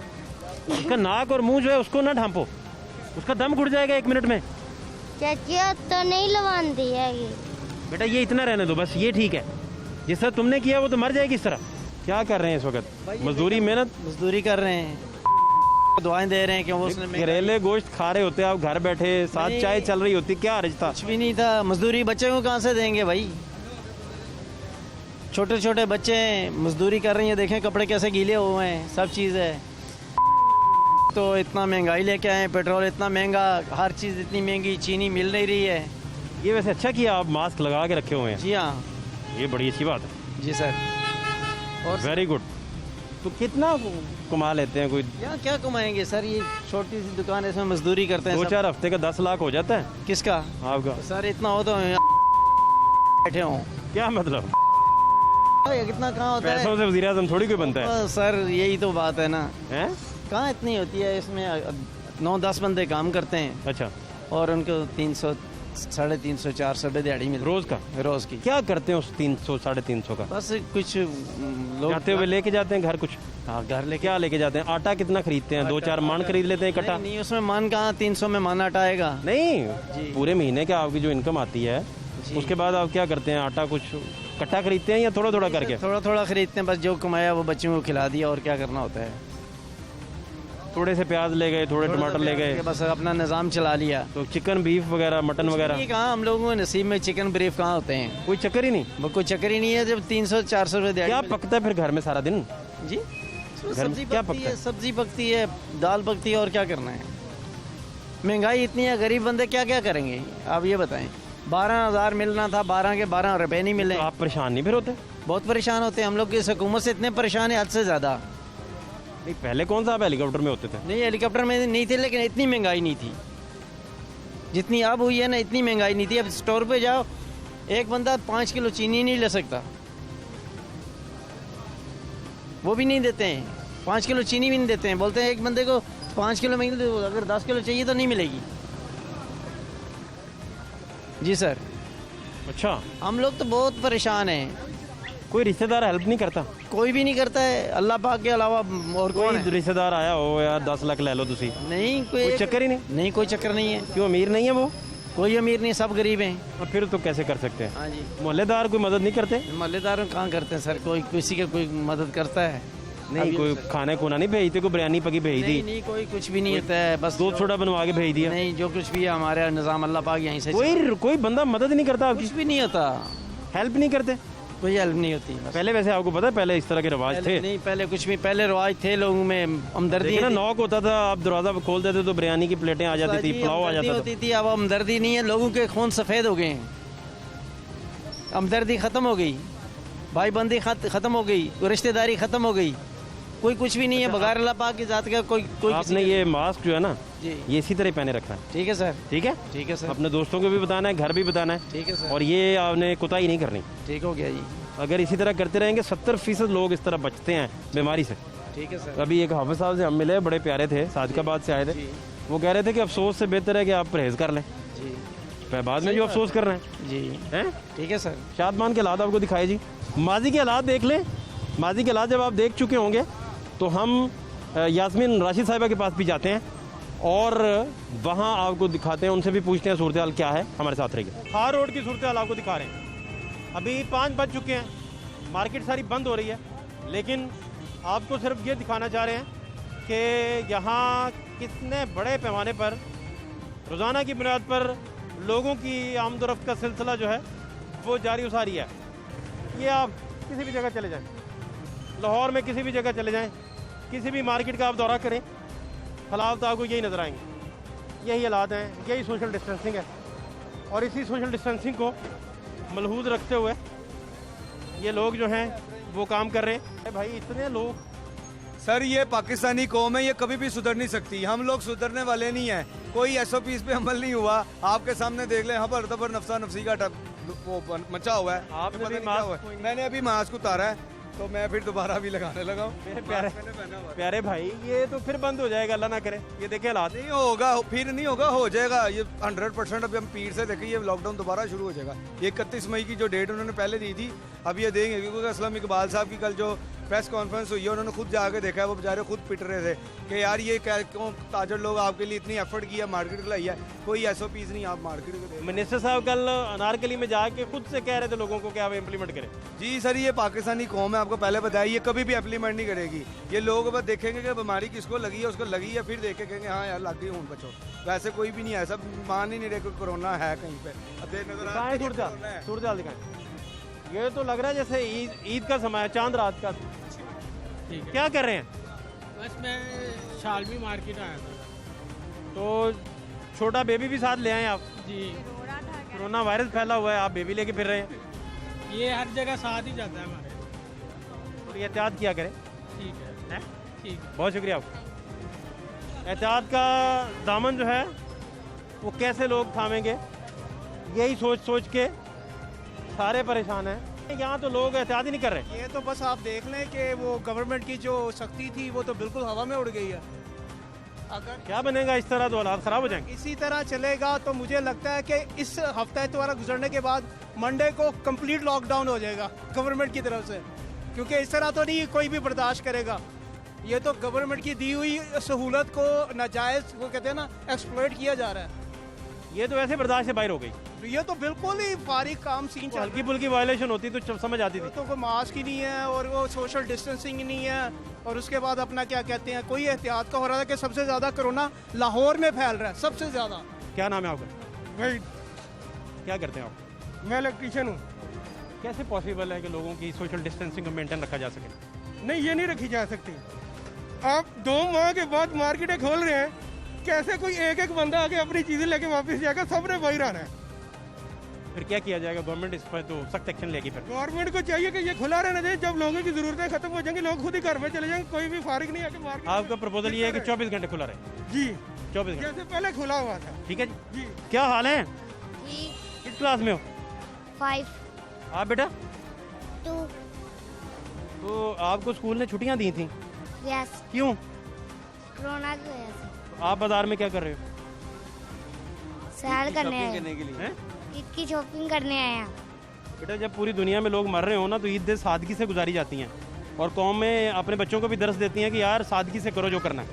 उसका नाक और मुंह जो है उसको ना ढांपो, उसका दम घुट जाएगा 1 मिनट में। चाचा तो नहीं लवान दी है ये। बेटा ये इतना रहने दो बस, ये ठीक है। जिस तरह तुमने किया वो तो मर जाएगी इस तरह। क्या कर रहे हैं इस वक्त? मजदूरी, मेहनत, मजदूरी कर रहे हैं, दुआएं दे रहे हैं कि वो उसने करेले गोश्त खा रहे होते, आप घर बैठे, साथ नहीं। चाय चल रही होती, क्या हर्ज था? कुछ भी नहीं था। मजदूरी बच्चे को कहाँ से देंगे भाई? छोटे छोटे बच्चे हैं, मजदूरी कर रही हैं, देखें कपड़े कैसे गीले हुए हैं, सब चीज़ है। तो इतना महंगाई लेके आए, पेट्रोल इतना महंगा, हर चीज़ इतनी महंगी, चीनी मिल नहीं रही है। ये वैसे अच्छा किया आप मास्क लगा के रखे हुए हैं, जी हाँ, ये बड़ी अच्छी बात है। जी सर। और वेरी गुड। तो कितना कमा लेते हैं? कोई यहाँ क्या कमाएंगे सर, ये छोटी सी दुकान है, इसमें मजदूरी करते हैं। 2-4 हफ्ते का 10 लाख हो जाता है किसका? आपका। सर इतना हो तो बैठे हों। क्या मतलब? इतना कहाँ होता है? पैसों से वज़ीर आज़म थोड़ी कोई बनता है। सर यही तो बात है ना, हैं? कहाँ इतनी होती है? इसमें 9-10 बंदे काम करते हैं अच्छा, और उनको 300, 350, 400 रुपये दिहाड़ी मिलती रोज का? है रोज की। क्या करते हैं उस 300 350 का? बस कुछ लोग जाते हुए लेके जाते हैं घर कुछ? हाँ घर लेके। क्या लेके जाते हैं? आटा कितना खरीदते हैं? 2-4 मान खरीद लेते हैं इकट्ठा? नहीं, उसमें मान कहाँ 300 में मान आटा आएगा? नहीं, जी। पूरे महीने का आपकी जो इनकम आती है जी। उसके बाद आप क्या करते हैं? आटा कुछ इकट्ठा खरीदते हैं या थोड़ा थोड़ा करके? थोड़ा थोड़ा खरीदते हैं, बस जो कमाया वो बच्चों को खिला दिया, और क्या करना होता है। थोड़े से प्याज ले गए, थोड़े टमाटर ले गए, बस अपना निज़ाम चला लिया। तो चिकन बीफ वगैरह, मटन वगैरह? ये कहाँ हम लोगों के नसीब में चिकन ब्रीफ कहाँ होते हैं? कोई चक्कर ही नहीं। वो कोई चक्कर ही नहीं है। जब 300-400 रुपये दिहाड़ी क्या मिले- पकता है फिर घर में सारा दिन? जी, घर में सब्जी क्या पकती पकता है, सब्जी पकती है, दाल पकती है, और क्या करना है? महंगाई इतनी है, गरीब बंदे क्या क्या करेंगे आप ये बताएं। 12,000 मिलना था, 12 के 12 रुपए नहीं मिले। तो आप परेशान नहीं फिर होते? बहुत परेशान होते हैं हम लोग। इस हुकूमत से इतने परेशान है, हद से ज़्यादा। नहीं, पहले कौन सा आप हेलीकॉप्टर में होते थे? नहीं, हेलीकॉप्टर में नहीं थे, लेकिन इतनी महंगाई नहीं थी जितनी अब हुई है ना। इतनी महंगाई नहीं थी। अब स्टोर पे जाओ, एक बंदा 5 किलो चीनी नहीं ले सकता, वो भी नहीं देते हैं। 5 किलो चीनी भी नहीं देते हैं, बोलते हैं एक बंदे को 5 किलो मिल दो, अगर 10 किलो चाहिए तो नहीं मिलेगी। जी सर। अच्छा, हम लोग तो बहुत परेशान हैं। कोई रिश्तेदार हेल्प नहीं करता? कोई भी नहीं करता है, अल्लाह पाक के अलावा और कौन कोई है? रिश्तेदार आया हो यार 10 लाख ले लो तुसी, नहीं, कोई चक्कर ही नहीं? नहीं, कोई चक्कर नहीं है। क्यों, अमीर नहीं है वो? कोई अमीर नहीं, सब गरीब हैं। और फिर तो कैसे कर सकते हैं? हाँ जी। मोहल्लेदार कोई मदद नहीं करते? मोहल्लेदार कहाँ करते हैं सर? कोई किसी का कोई मदद करता है? नहीं, कोई खाने खुना नहीं भेजते? कोई बिरयानी पकी भेज नहीं, दी? नहीं, कोई कुछ भी नहीं होता है। बस दूध छोटा बनवा के भेज दिया? नहीं, जो कुछ भी है हमारे निज़ाम अल्लाह पाक यहीं से कोई बंदा मदद नहीं करता आपकी? कुछ भी नहीं होता, हेल्प नहीं करते? कोई हेल्प नहीं होती। बस। पहले वैसे आपको पता है पहले इस तरह के रिवाज पहले थे? नहीं, पहले कुछ भी, पहले रिवाज थे लोगों में, हमदर्दी देखिए ना, नॉक होता था, आप दरवाजा खोल देते तो बिरयानी की प्लेटें आ जाती थी, पुलाव आ जाता था। होती थी। अब हमदर्दी नहीं है, लोगों के खून सफ़ेद हो गए हैं, हमदर्दी ख़त्म हो गई, भाई बंदी ख़त्म हो गई, रिश्तेदारी ख़त्म हो गई, कोई कुछ भी नहीं है बगैर अल्लाह पाक की ज़ात का। कोई आपने ये मास्क जो है ना, जी, ये इसी तरह पहने रखना है, ठीक है सर। ठीक है? ठीक है सर। अपने दोस्तों को भी बताना है, घर भी बताना है, ठीक है सर। और ये आपने कुताही नहीं करनी। ठीक हो गया जी। अगर इसी तरह करते रहेंगे 70% लोग इस तरह बचते हैं बीमारी से। ठीक है सर। अभी एक हाफिज साहब से हम मिले, बड़े प्यारे थे, सादिकाबाद से आए थे। वो कह रहे थे कि अफसोस से बेहतर है कि आप परहेज कर लें, जी, फिर बाद में जो अफसोस कर रहे हैं। जी, हैं? ठीक है सर। शादमान के हालात आपको दिखाए जी, माजी के हालात देख लें। माजी के हालात जब आप देख चुके होंगे तो हम यास्मीन राशिद साहिबा के पास भी जाते हैं और वहाँ आपको दिखाते हैं, उनसे भी पूछते हैं सूरत हाल क्या है। हमारे साथ रहिए। हार रोड की सूरत हाल आपको दिखा रहे हैं। अभी 5 बज चुके हैं, मार्केट सारी बंद हो रही है, लेकिन आपको सिर्फ ये दिखाना चाह रहे हैं कि यहाँ कितने बड़े पैमाने पर रोज़ाना की बुनियाद पर लोगों की आमदोरफ्त का सिलसिला जो है वो जारी उसारी है। ये आप किसी भी जगह चले जाएं, लाहौर में किसी भी जगह चले जाएं, किसी भी मार्केट का आप दौरा करें, हालात तो आपको यही नज़र आएंगे। यही हालात हैं, यही सोशल डिस्टेंसिंग है। और इसी सोशल डिस्टेंसिंग को मलहूज रखते हुए ये लोग जो हैं वो काम कर रहे हैं। भाई इतने लोग, सर ये पाकिस्तानी कौम है, ये कभी भी सुधर नहीं सकती। हम लोग सुधरने वाले नहीं हैं। कोई SOPs पे अमल नहीं हुआ। आपके सामने देख लें, हबर तबर नफसा नफसी का वो मचा हुआ है। आपने पता भी नहीं क्या हुआ है। मैंने अभी मास्क उतारा है तो मैं फिर दोबारा भी लगाने लगा हूँ। मेरे प्यारे भाई, ये तो फिर बंद हो जाएगा, अल्लाह ना करे। ये देखे हालात नहीं होगा, फिर नहीं होगा, हो जाएगा ये 100%। अभी हम पीर से देखें, ये लॉकडाउन दोबारा शुरू हो जाएगा। ये 31 मई की जो डेट उन्होंने पहले दी थी, अब ये देंगे, क्योंकि असलम इकबाल साहब की कल जो प्रेस कॉन्फ्रेंस हुई है, उन्होंने खुद जाके देखा है। वो बेचारे खुद पिट रहे थे कि यार ये क्या, क्यों ताजर लोग आपके लिए इतनी एफर्ट किया, मार्केट लाई है, कोई SOPs नहीं, आप मार्केट को दें। मिनिस्टर साहब कल अनारकली में जाके खुद से कह रहे थे लोगों को कि आप इम्प्लीमेंट करें। जी सर, ये पाकिस्तानी कौम है, आपको पहले बताया, ये कभी भी इम्प्लीमेंट नहीं करेगी। ये लोग बस देखेंगे कि बीमारी किसको लगी है, उसको लगी है, फिर देख के कहेंगे हाँ यार लग गई, हूँ बचो। वैसे कोई भी नहीं है, सब मान ही नहीं रहे कोई कोरोना है कहीं पे। अब देख नजर आ रहा है सूरजाल दिखाएं। ये तो लग रहा है जैसे ईद का समय है, चांद रात का। क्या कर रहे हैं? बस मैं शालमी मार्केट आया था। तो छोटा बेबी भी साथ ले आए आप? जी, कोरोना वायरस फैला हुआ है, आप बेबी लेके फिर रहे हैं। ये हर जगह साथ ही जाता है हमारे। थोड़ी एहतियात किया करें। ठीक है, ठीक है। बहुत शुक्रिया आपका। एहतियात का दामन जो है वो कैसे लोग थामेंगे, यही सोच सोच के सारे परेशान हैं। यहाँ तो लोग एहतियात ही नहीं कर रहे। ये तो बस आप देख लें कि वो गवर्नमेंट की जो सख्ती थी वो तो बिल्कुल हवा में उड़ गई है। अगर क्या बनेगा इस तरह, तो हालात खराब हो जाएंगे। इसी तरह चलेगा तो मुझे लगता है कि इस हफ्ता इतवार गुजरने के बाद मंडे को कंप्लीट लॉकडाउन हो जाएगा गवर्नमेंट की तरफ से, क्योंकि इस तरह तो नहीं कोई भी बर्दाश्त करेगा। ये तो गवर्नमेंट की दी हुई सहूलत को नाजायज़, वो कहते हैं ना, एक्सप्लॉइट किया जा रहा है। ये तो वैसे बर्दाश्त से बाहर हो गई। ये तो बिल्कुल ही फारिग काम सीन चल हल्की फुल्की वायलेशन होती तो समझ आती थी। तो कोई मास्क ही नहीं है और वो सोशल डिस्टेंसिंग ही नहीं है, और उसके बाद अपना क्या कहते हैं, कोई एहतियात का हो रहा है कि सबसे ज़्यादा कोरोना लाहौर में फैल रहा है, सबसे ज़्यादा। क्या नाम है आपका? भाई क्या करते हैं आप? मैं इलेक्ट्रीशियन हूँ। कैसे पॉसिबल है कि लोगों की सोशल डिस्टेंसिंग को मेंटेन रखा जा सके? नहीं, ये नहीं रखी जा सकती। आप 2 माह के बाद मार्केटें खोल रहे हैं, कैसे कोई एक एक बंदा आके अपनी चीज़ें लेके वापस जाएगा? सबने बाहर आना है। फिर क्या किया जाएगा? गवर्नमेंट इस पर तो सख्त एक्शन लेगी। फिर गवर्नमेंट को चाहिए कि ये खुला रहना चाहिए। जब लोगों की जरूरतें खत्म हो जाएंगी, लोग खुद ही घर में चले जाएंगे, कोई भी फारिग नहीं आके मार्केट। आपका प्रपोजल ये है कि 24 घंटे खुला रहे? जी, 24 घंटे जैसे पहले खुला हुआ था। ठीक है जी। क्या हाल है? ठीक। किस क्लास में हो 5 आप बेटा? 2 तो आपको स्कूल ने छुट्टियां दी थी, यस, क्यों? कोरोना की वजह से। आप बाजार में क्या कर रहे हो? सैर करने आए, हैं? ईद की शॉपिंग करने आए हैं। बेटा जब पूरी दुनिया में लोग मर रहे हो ना, तो ईद सादगी से गुजारी जाती हैं, और कौम में अपने बच्चों को भी दर्स देती हैं कि यार सादगी से करो जो करना है।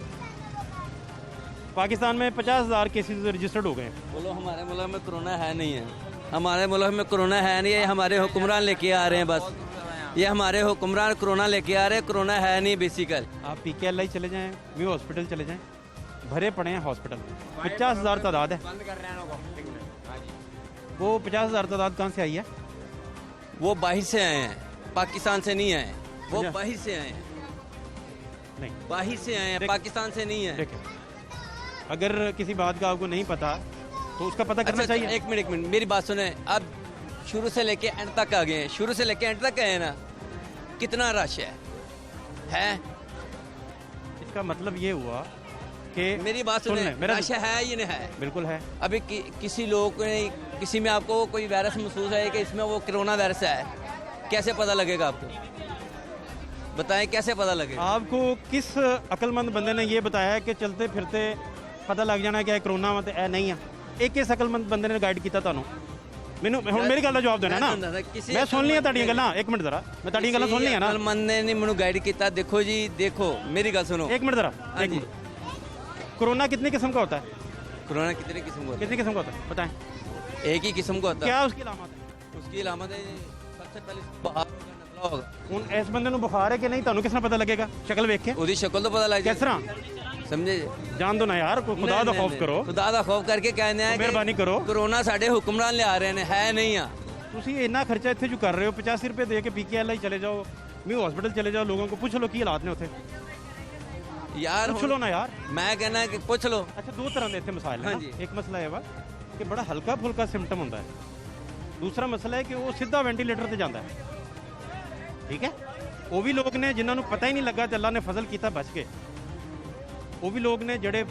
पाकिस्तान में 50,000 केसेस रजिस्टर्ड हो गए हैं। बोलो हमारे मुल्क में कोरोना है नहीं है, हमारे मुल्क में कोरोना है नहीं है, हमारे हुक्मरान लेके आ रहे हैं बस। ये हमारे हुक्मरान कोरोना लेके आ रहे हैं, कोरोना है नहीं बेसिकल। आप PKLI चले जाएं, व्यू हॉस्पिटल चले जाएं, भरे पड़े हैं हॉस्पिटल। 50,000 तादाद है। वो 50,000 तादाद कहाँ से आई है? वो बाहर से आए हैं, पाकिस्तान से नहीं आए, वो अच्छा। बाहर से आए हैं, नहीं, बाहर से आए हैं, पाकिस्तान से नहीं है। देखिए, अगर किसी बात का आपको नहीं पता तो उसका पता करना अच्छा, चाहिए। एक मिनट मेरी बात सुने। अब शुरू से लेके एंड तक आ गए हैं, शुरू से लेके एंड तक गए हैं ना, कितना रश है? इसका मतलब ये हुआ कि मेरी बात सुने, मेरा रश है ये नहीं है? बिल्कुल है। अभी किसी लोग को नहीं, किसी में आपको कोई वायरस महसूस है कि इसमें वो कोरोना वायरस है, कैसे पता लगेगा आपको? बताएं कैसे पता लगेगा? आपको किस अक्लमंद बंदे ने ये बताया कि चलते फिरते पता लग जाना कि कोरोना मत है नहीं है? एक किस अक्लमंद बंदे ने गाइड किया ਤੁਹਾਨੂੰ? ਮੈਨੂੰ ਹੁਣ ਮੇਰੀ ਗੱਲ ਦਾ ਜਵਾਬ ਦੇਣਾ ਨਾ। ਮੈਂ ਸੁਣ ਲਿਆ ਤੁਹਾਡੀਆਂ ਗੱਲਾਂ, ਇੱਕ ਮਿੰਟ ਜ਼ਰਾ, ਮੈਂ ਤੁਹਾਡੀਆਂ ਗੱਲਾਂ ਸੁਣ ਲਿਆ ਨਾ। अक्लमंद ने नहीं ਮੈਨੂੰ गाइड किया। देखो जी, देखो मेरी गल सुनो, एक मिनट जरा, एक मिनट। कोरोना कितनी किस्म का होता है? कोरोना कितने किस्म का होता कितनी किस्म का होता है बताएं? है? एक ही किस्म का होता है। क्या उसकी अलामत है? उसकी अलामत है सबसे पहले बुखार होगा, नज़ला होगा। ਹੁਣ ਇਸ ਬੰਦੇ ਨੂੰ ਬੁਖਾਰ ਹੈ ਕਿ ਨਹੀਂ ਤੁਹਾਨੂੰ ਕਿਸ ਨਾਲ ਪਤਾ ਲੱਗੇਗਾ? ਸ਼ਕਲ ਵੇਖ ਕੇ? ਉਹਦੀ ਸ਼ਕਲ ਤੋਂ ਪਤਾ ਲੱਗ ਕਿਸ ਤਰ੍ਹਾਂ? ਸਮਝੇ? ਜਾਣ ਦੋ ਨਾ ਯਾਰ, ਖੁਦਾ ਦਾ ਖੌਫ ਕਰੋ, ਖੁਦਾ ਦਾ ਖੌਫ ਕਰਕੇ ਕਹਿੰਦੇ ਆ ਮਿਹਰਬਾਨੀ ਕਰੋ। ਕੋਰੋਨਾ ਸਾਡੇ ਹੁਕਮਰਾਨ ਲਿਆ ਰਹੇ ਨੇ, ਹੈ ਨਹੀਂ ਆ। ਤੁਸੀਂ ਇੰਨਾ ਖਰਚਾ ਇੱਥੇ ਜੋ ਕਰ ਰਹੇ ਹੋ, 85 ਰੁਪਏ ਦੇ ਕੇ PKLI ਚਲੇ ਜਾਓ, व्यू हॉस्पिटल चले जाओ, लोगों को पूछ लो की हालात ने उथे यार पूछ लो ना यार। मैं कहना कि पूछ लो। अच्छा, दो तरह के इतने मसाइल हैं। हाँ जी। एक मसला है वा कि बड़ा हल्का फुल्का सिम्पटम होता है। दूसरा मसला है कि वो सीधा वेंटिलेटर ते जाता है, ठीक है। वो भी लोग ने जिन्होंने पता ही नहीं लगा तो अल्लाह ने फजल किया बच के, वो भी लोग ने जड़े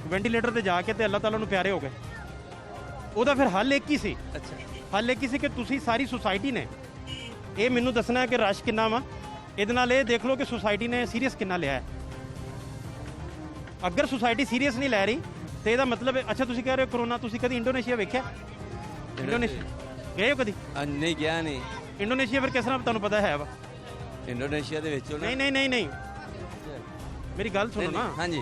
वेंटिलेटर ते जाके ते अल्लाह ताला नूं प्यारे हो गए। ਉਹਦਾ ਫਿਰ ਹੱਲ ਇੱਕ ਹੀ ਸੀ। ਅੱਛਾ, ਹੱਲ ਇੱਕ ਹੀ ਸੀ ਕਿ ਤੁਸੀਂ ਸਾਰੀ ਸੁਸਾਇਟੀ ਨੇ ਇਹ ਮੈਨੂੰ ਦੱਸਣਾ ਹੈ ਕਿ ਰਸ਼ ਕਿੰਨਾ ਵਾ, ਇਹਦੇ ਨਾਲ ਇਹ ਦੇਖ ਲਓ ਕਿ ਸੁਸਾਇਟੀ ਨੇ ਸੀਰੀਅਸ ਕਿੰਨਾ ਲਿਆ ਹੈ। ਅਗਰ ਸੁਸਾਇਟੀ ਸੀਰੀਅਸ ਨਹੀਂ ਲੈ ਰਹੀ ਤੇ ਇਹਦਾ ਮਤਲਬ ਅੱਛਾ ਤੁਸੀਂ ਕਹਿ ਰਹੇ ਹੋ ਕਰੋਨਾ, ਤੁਸੀਂ ਕਦੀ ਇੰਡੋਨੇਸ਼ੀਆ ਵੇਖਿਆ? ਇੰਡੋਨੇਸ਼ੀਆ ਗਏ ਹੋ ਕਦੀ? नहीं गया नहीं। ਇੰਡੋਨੇਸ਼ੀਆ ਫਿਰ ਕਿਸ ਤਰ੍ਹਾਂ ਤੁਹਾਨੂੰ ਪਤਾ ਹੈ ਵਾ? इंडोनेशिया ਦੇ ਵਿੱਚ ਨਹੀਂ ਨਹੀਂ ਨਹੀਂ ਨਹੀਂ, ਮੇਰੀ ਗੱਲ ਸੁਣੋ ਨਾ। ਹਾਂਜੀ,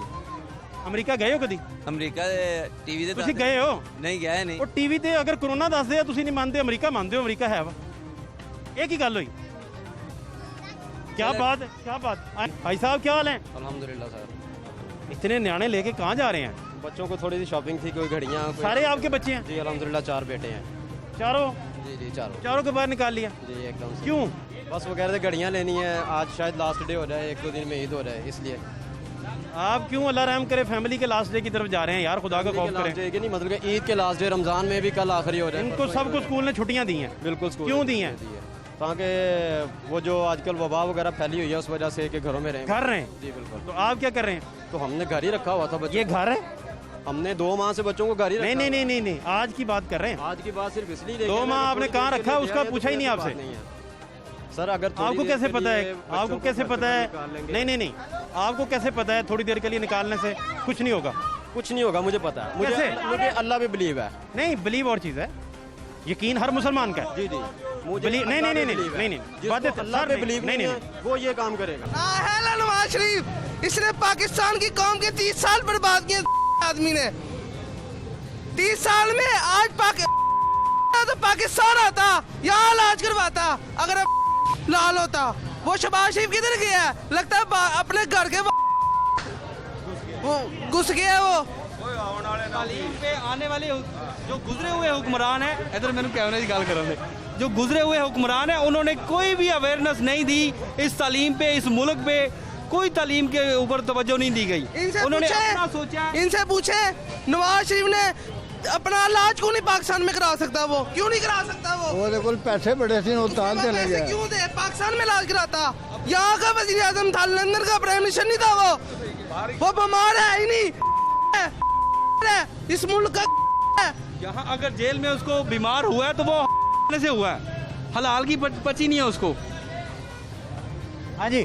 ਅਮਰੀਕਾ ਗਏ ਹੋ ਕਦੀ? ਅਮਰੀਕਾ ਦੇ ਟੀਵੀ ਦੇ ਤੁਸੀਂ ਗਏ ਹੋ? ਨਹੀਂ ਗਿਆ ਨਹੀਂ। ਉਹ ਟੀਵੀ ਤੇ ਅਗਰ ਕਰੋਨਾ ਦੱਸਦੇ ਆ ਤੁਸੀਂ ਨਹੀਂ ਮੰਨਦੇ, ਅਮਰੀਕਾ ਮੰਨਦੇ ਹੋ, ਅਮਰੀਕਾ ਹੈ ਵਾ। ਇਹ ਕੀ ਗੱਲ ਹੋਈ? क्या बात है, क्या बात। भाई साहब क्या हाल है? अल्हम्दुलिल्लाह सर। इतने न्याणे लेके कहाँ जा रहे हैं? बच्चों को थोड़ी सी शॉपिंग थी, कोई घड़ियाँ। सारे आपके बच्चे हैं? जी अल्हम्दुलिल्लाह 4 बेटे हैं। चारों? जी जी चारों के बाहर निकाल लिया? जी एकदम से। क्यों? बस वो कह रहे थे घड़ियाँ लेनी है, आज शायद लास्ट डे हो जाए, 1-2 दिन में ईद हो जाए, इसलिए। आप क्यों अल्लाह रहम करे फैमिली के लास्ट डे की तरफ जा रहे हैं यार, खुदा का खौफ करें। नहीं मतलब कि ईद के लास्ट डे, रमजान में भी कल आखिरी हो जाए। इनको सबको स्कूल ने छुट्टियां दी हैं। बिल्कुल स्कूल क्यों दी हैं? ताकि वो जो आजकल वबा वगैरह फैली हुई है उस वजह से कि घरों में रहें। घर रहे हैं? जी बिल्कुल। तो आप क्या कर रहे हैं? तो हमने घर ही रखा हुआ था बच्चों। ये घर है? हमने 2 माह से बच्चों को घर ही रखा। नहीं नहीं नहीं नहीं नहीं, आज की बात कर रहे हैं। आज की बात सिर्फ इसलिए 2 माह आपने कहाँ रखा उसका पूछा ही नहीं आपसे। सर अगर आपको कैसे पता है? आपको कैसे पता है? नहीं नहीं नहीं, आपको कैसे पता है थोड़ी देर के लिए निकालने से कुछ नहीं होगा? कुछ नहीं होगा, मुझे पता है। मुझे अल्लाह पे बिलीव है। नहीं, बिलीव और चीज़ है, यकीन हर मुसलमान का है। जी जी, बिलीव नहीं नहीं नहीं नहीं नहीं, अल्लाह पे बिलीव नहीं है वो ये काम करेगा। नवाज शरीफ, इसने पाकिस्तान की कौम के 30 साल बर्बाद किए आदमी ने। 30 साल में आज तो पाकिस्तान आता, यहाँ इलाज करवाता। अगर लाल होता, वो शहबाज शरीफ किधर गया है? लगता है अपने घर के वो घुस गया। वो तालीम पे आने वाले जो गुजरे हुए हुक्मरान है, इधर मैंने कैमरे की गल कर, जो गुजरे हुए हुक्मरान है उन्होंने कोई भी अवेयरनेस नहीं दी इस तालीम पे, इस मुल्क पे कोई तालीम के ऊपर तवज्जो नहीं दी गई। उन्होंने अपना सोचा। इनसे पूछे नवाज शरीफ ने अपना इलाज क्यों नहीं पाकिस्तान में करा सकता? वो क्यों नहीं करा सकता? वो देखो पैसे बड़े थे, वो ताल चले गए। क्यों दे पाकिस्तान में इलाज कराता? यहाँ का वज़ीर आज़म था, लंदन का प्राइम मिनिस्टर नहीं था। वो बीमार है ही नहीं, इस मुल्क का। यहाँ अगर जेल में उसको बीमार हुआ है तो वो से हुआ है, हलाल की पची नहीं है उसको। हाँ जी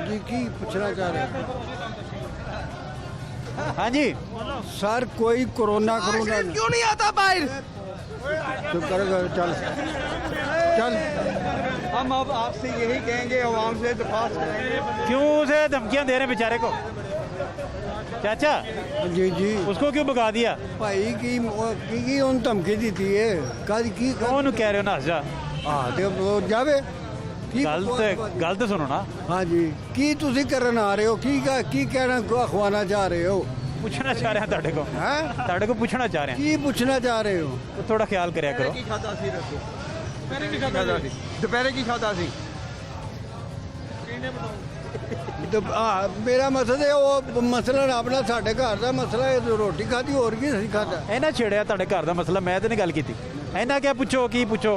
जी की पूछना चाह रहे हैं? हाँ जी सर कोई कोरोना क्यों नहीं आता बाहर? चुप करो, चल चल। हम अब आपसे यही कहेंगे, अवाम से दरख्वास्त करेंगे। क्यों उसे धमकियां दे रहे हैं बेचारे को? चाचा जी जी, उसको क्यों भगा दिया? भाई की उन धमकी दी थी है कद की कौन कह रहे हो ना? जा हाँ ते वो जावे गलत सुनो ना। हाँ जी, की तुसी करन आ रहे हो? की कहना अखवाना चाह रहे हो? पूछना चाह रहे हैं ताड़े को। हैं ताड़े को पूछना चाह रहे हैं। की पूछना चाह रहे हो? तो थोड़ा ख्याल करया करो। दोपहर की खाता सी तो मेरा मसला है वो मसला अपना साढ़े घर का मसला है, रोटी खाधी और की सही खाता। ਇਹਨਾਂ ਛੇੜਿਆ ਤੁਹਾਡੇ ਘਰ ਦਾ ਮਸਲਾ, ਮੈਂ ਤੇ ਨਹੀਂ ਗੱਲ ਕੀਤੀ। ਇਹਨਾਂ क्या पूछो की पूछो?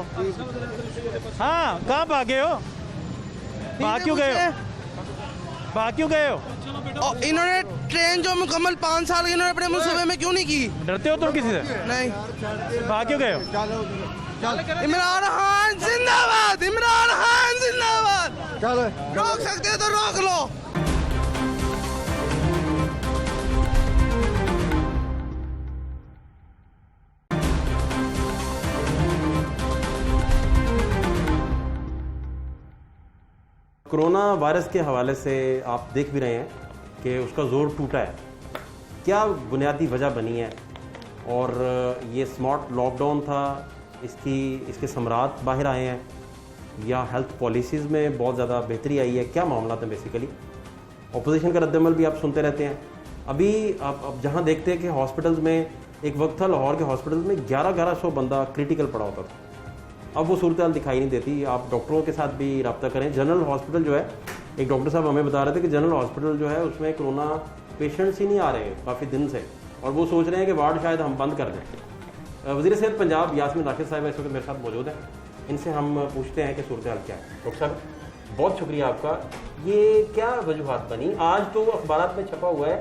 हाँ कहाँ भागे हो? भाग क्यों गए हो? भाग क्यों गए हो? इन्होंने ट्रेन जो मुकम्मल 5 साल की इन्होंने अपने मनसूबे में क्यों नहीं की? डरते हो तुम किसी से? नहीं। भाग क्यों गए हो? इमरान खान जिंदाबाद, इमरान खान जिंदाबाद। चल रोक सकते हो तो रोक लो। कोरोना वायरस के हवाले से आप देख भी रहे हैं कि उसका ज़ोर टूटा है। क्या बुनियादी वजह बनी है? और ये स्मार्ट लॉकडाउन था, इसके समरात बाहर आए हैं या हेल्थ पॉलिसीज़ में बहुत ज़्यादा बेहतरी आई है? क्या मामला है बेसिकली? अपोजिशन का रद्दमल भी आप सुनते रहते हैं। अभी आप जहाँ देखते हैं कि हॉस्पिटल्स में एक वक्त था लाहौर के हॉस्पिटल्स में 1100 बंदा क्रिटिकल पड़ा होता था। अब वो सूरत हाल दिखाई नहीं देती। आप डॉक्टरों के साथ भी रब्ता करें। जनरल हॉस्पिटल जो है, एक डॉक्टर साहब हमें बता रहे थे कि जनरल हॉस्पिटल जो है उसमें कोरोना पेशेंट्स ही नहीं आ रहे हैं काफ़ी दिन से। और वो सोच रहे हैं कि वार्ड शायद हम बंद कर दें। वज़ीर सेहत पंजाब यास्मीन राशिद साहिबा इस वक्त मेरे साथ मौजूद है, इनसे हम पूछते हैं कि सूरत हाल क्या है। डॉक्टर साहब बहुत शुक्रिया आपका। ये क्या वजूहत बनी? आज तो अखबारात में छपा हुआ है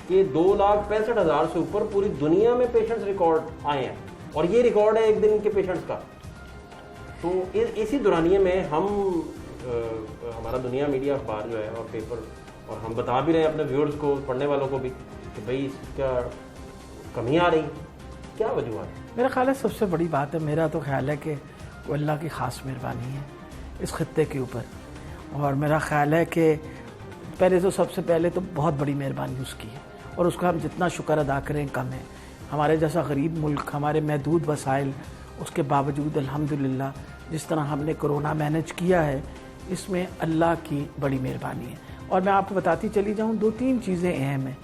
कि 2,65,000 से ऊपर पूरी दुनिया में पेशेंट्स रिकॉर्ड आए हैं और ये रिकॉर्ड है एक दिन के पेशेंट्स का। तो इसी दौरानिए में हम हमारा दुनिया मीडिया अखबार जो है और पेपर, और हम बता भी रहे हैं अपने व्यूअर्स को, पढ़ने वालों को भी कि भाई इसका कमी आ रही, क्या वजूहत है? मेरा ख्याल है सबसे बड़ी बात है, मेरा तो ख्याल है कि वो अल्लाह की ख़ास मेहरबानी है इस खत्ते के ऊपर। और मेरा ख्याल है कि पहले तो सबसे पहले तो बहुत बड़ी मेहरबानी उसकी है और उसका हम जितना शुक्र अदा करें कम है। हमारे जैसा गरीब मुल्क, हमारे महदूद वसाइल, उसके बावजूद अल्हम्दुलिल्लाह जिस तरह हमने कोरोना मैनेज किया है, इसमें अल्लाह की बड़ी मेहरबानी है। और मैं आपको बताती चली जाऊँ, 2-3 चीज़ें अहम हैं।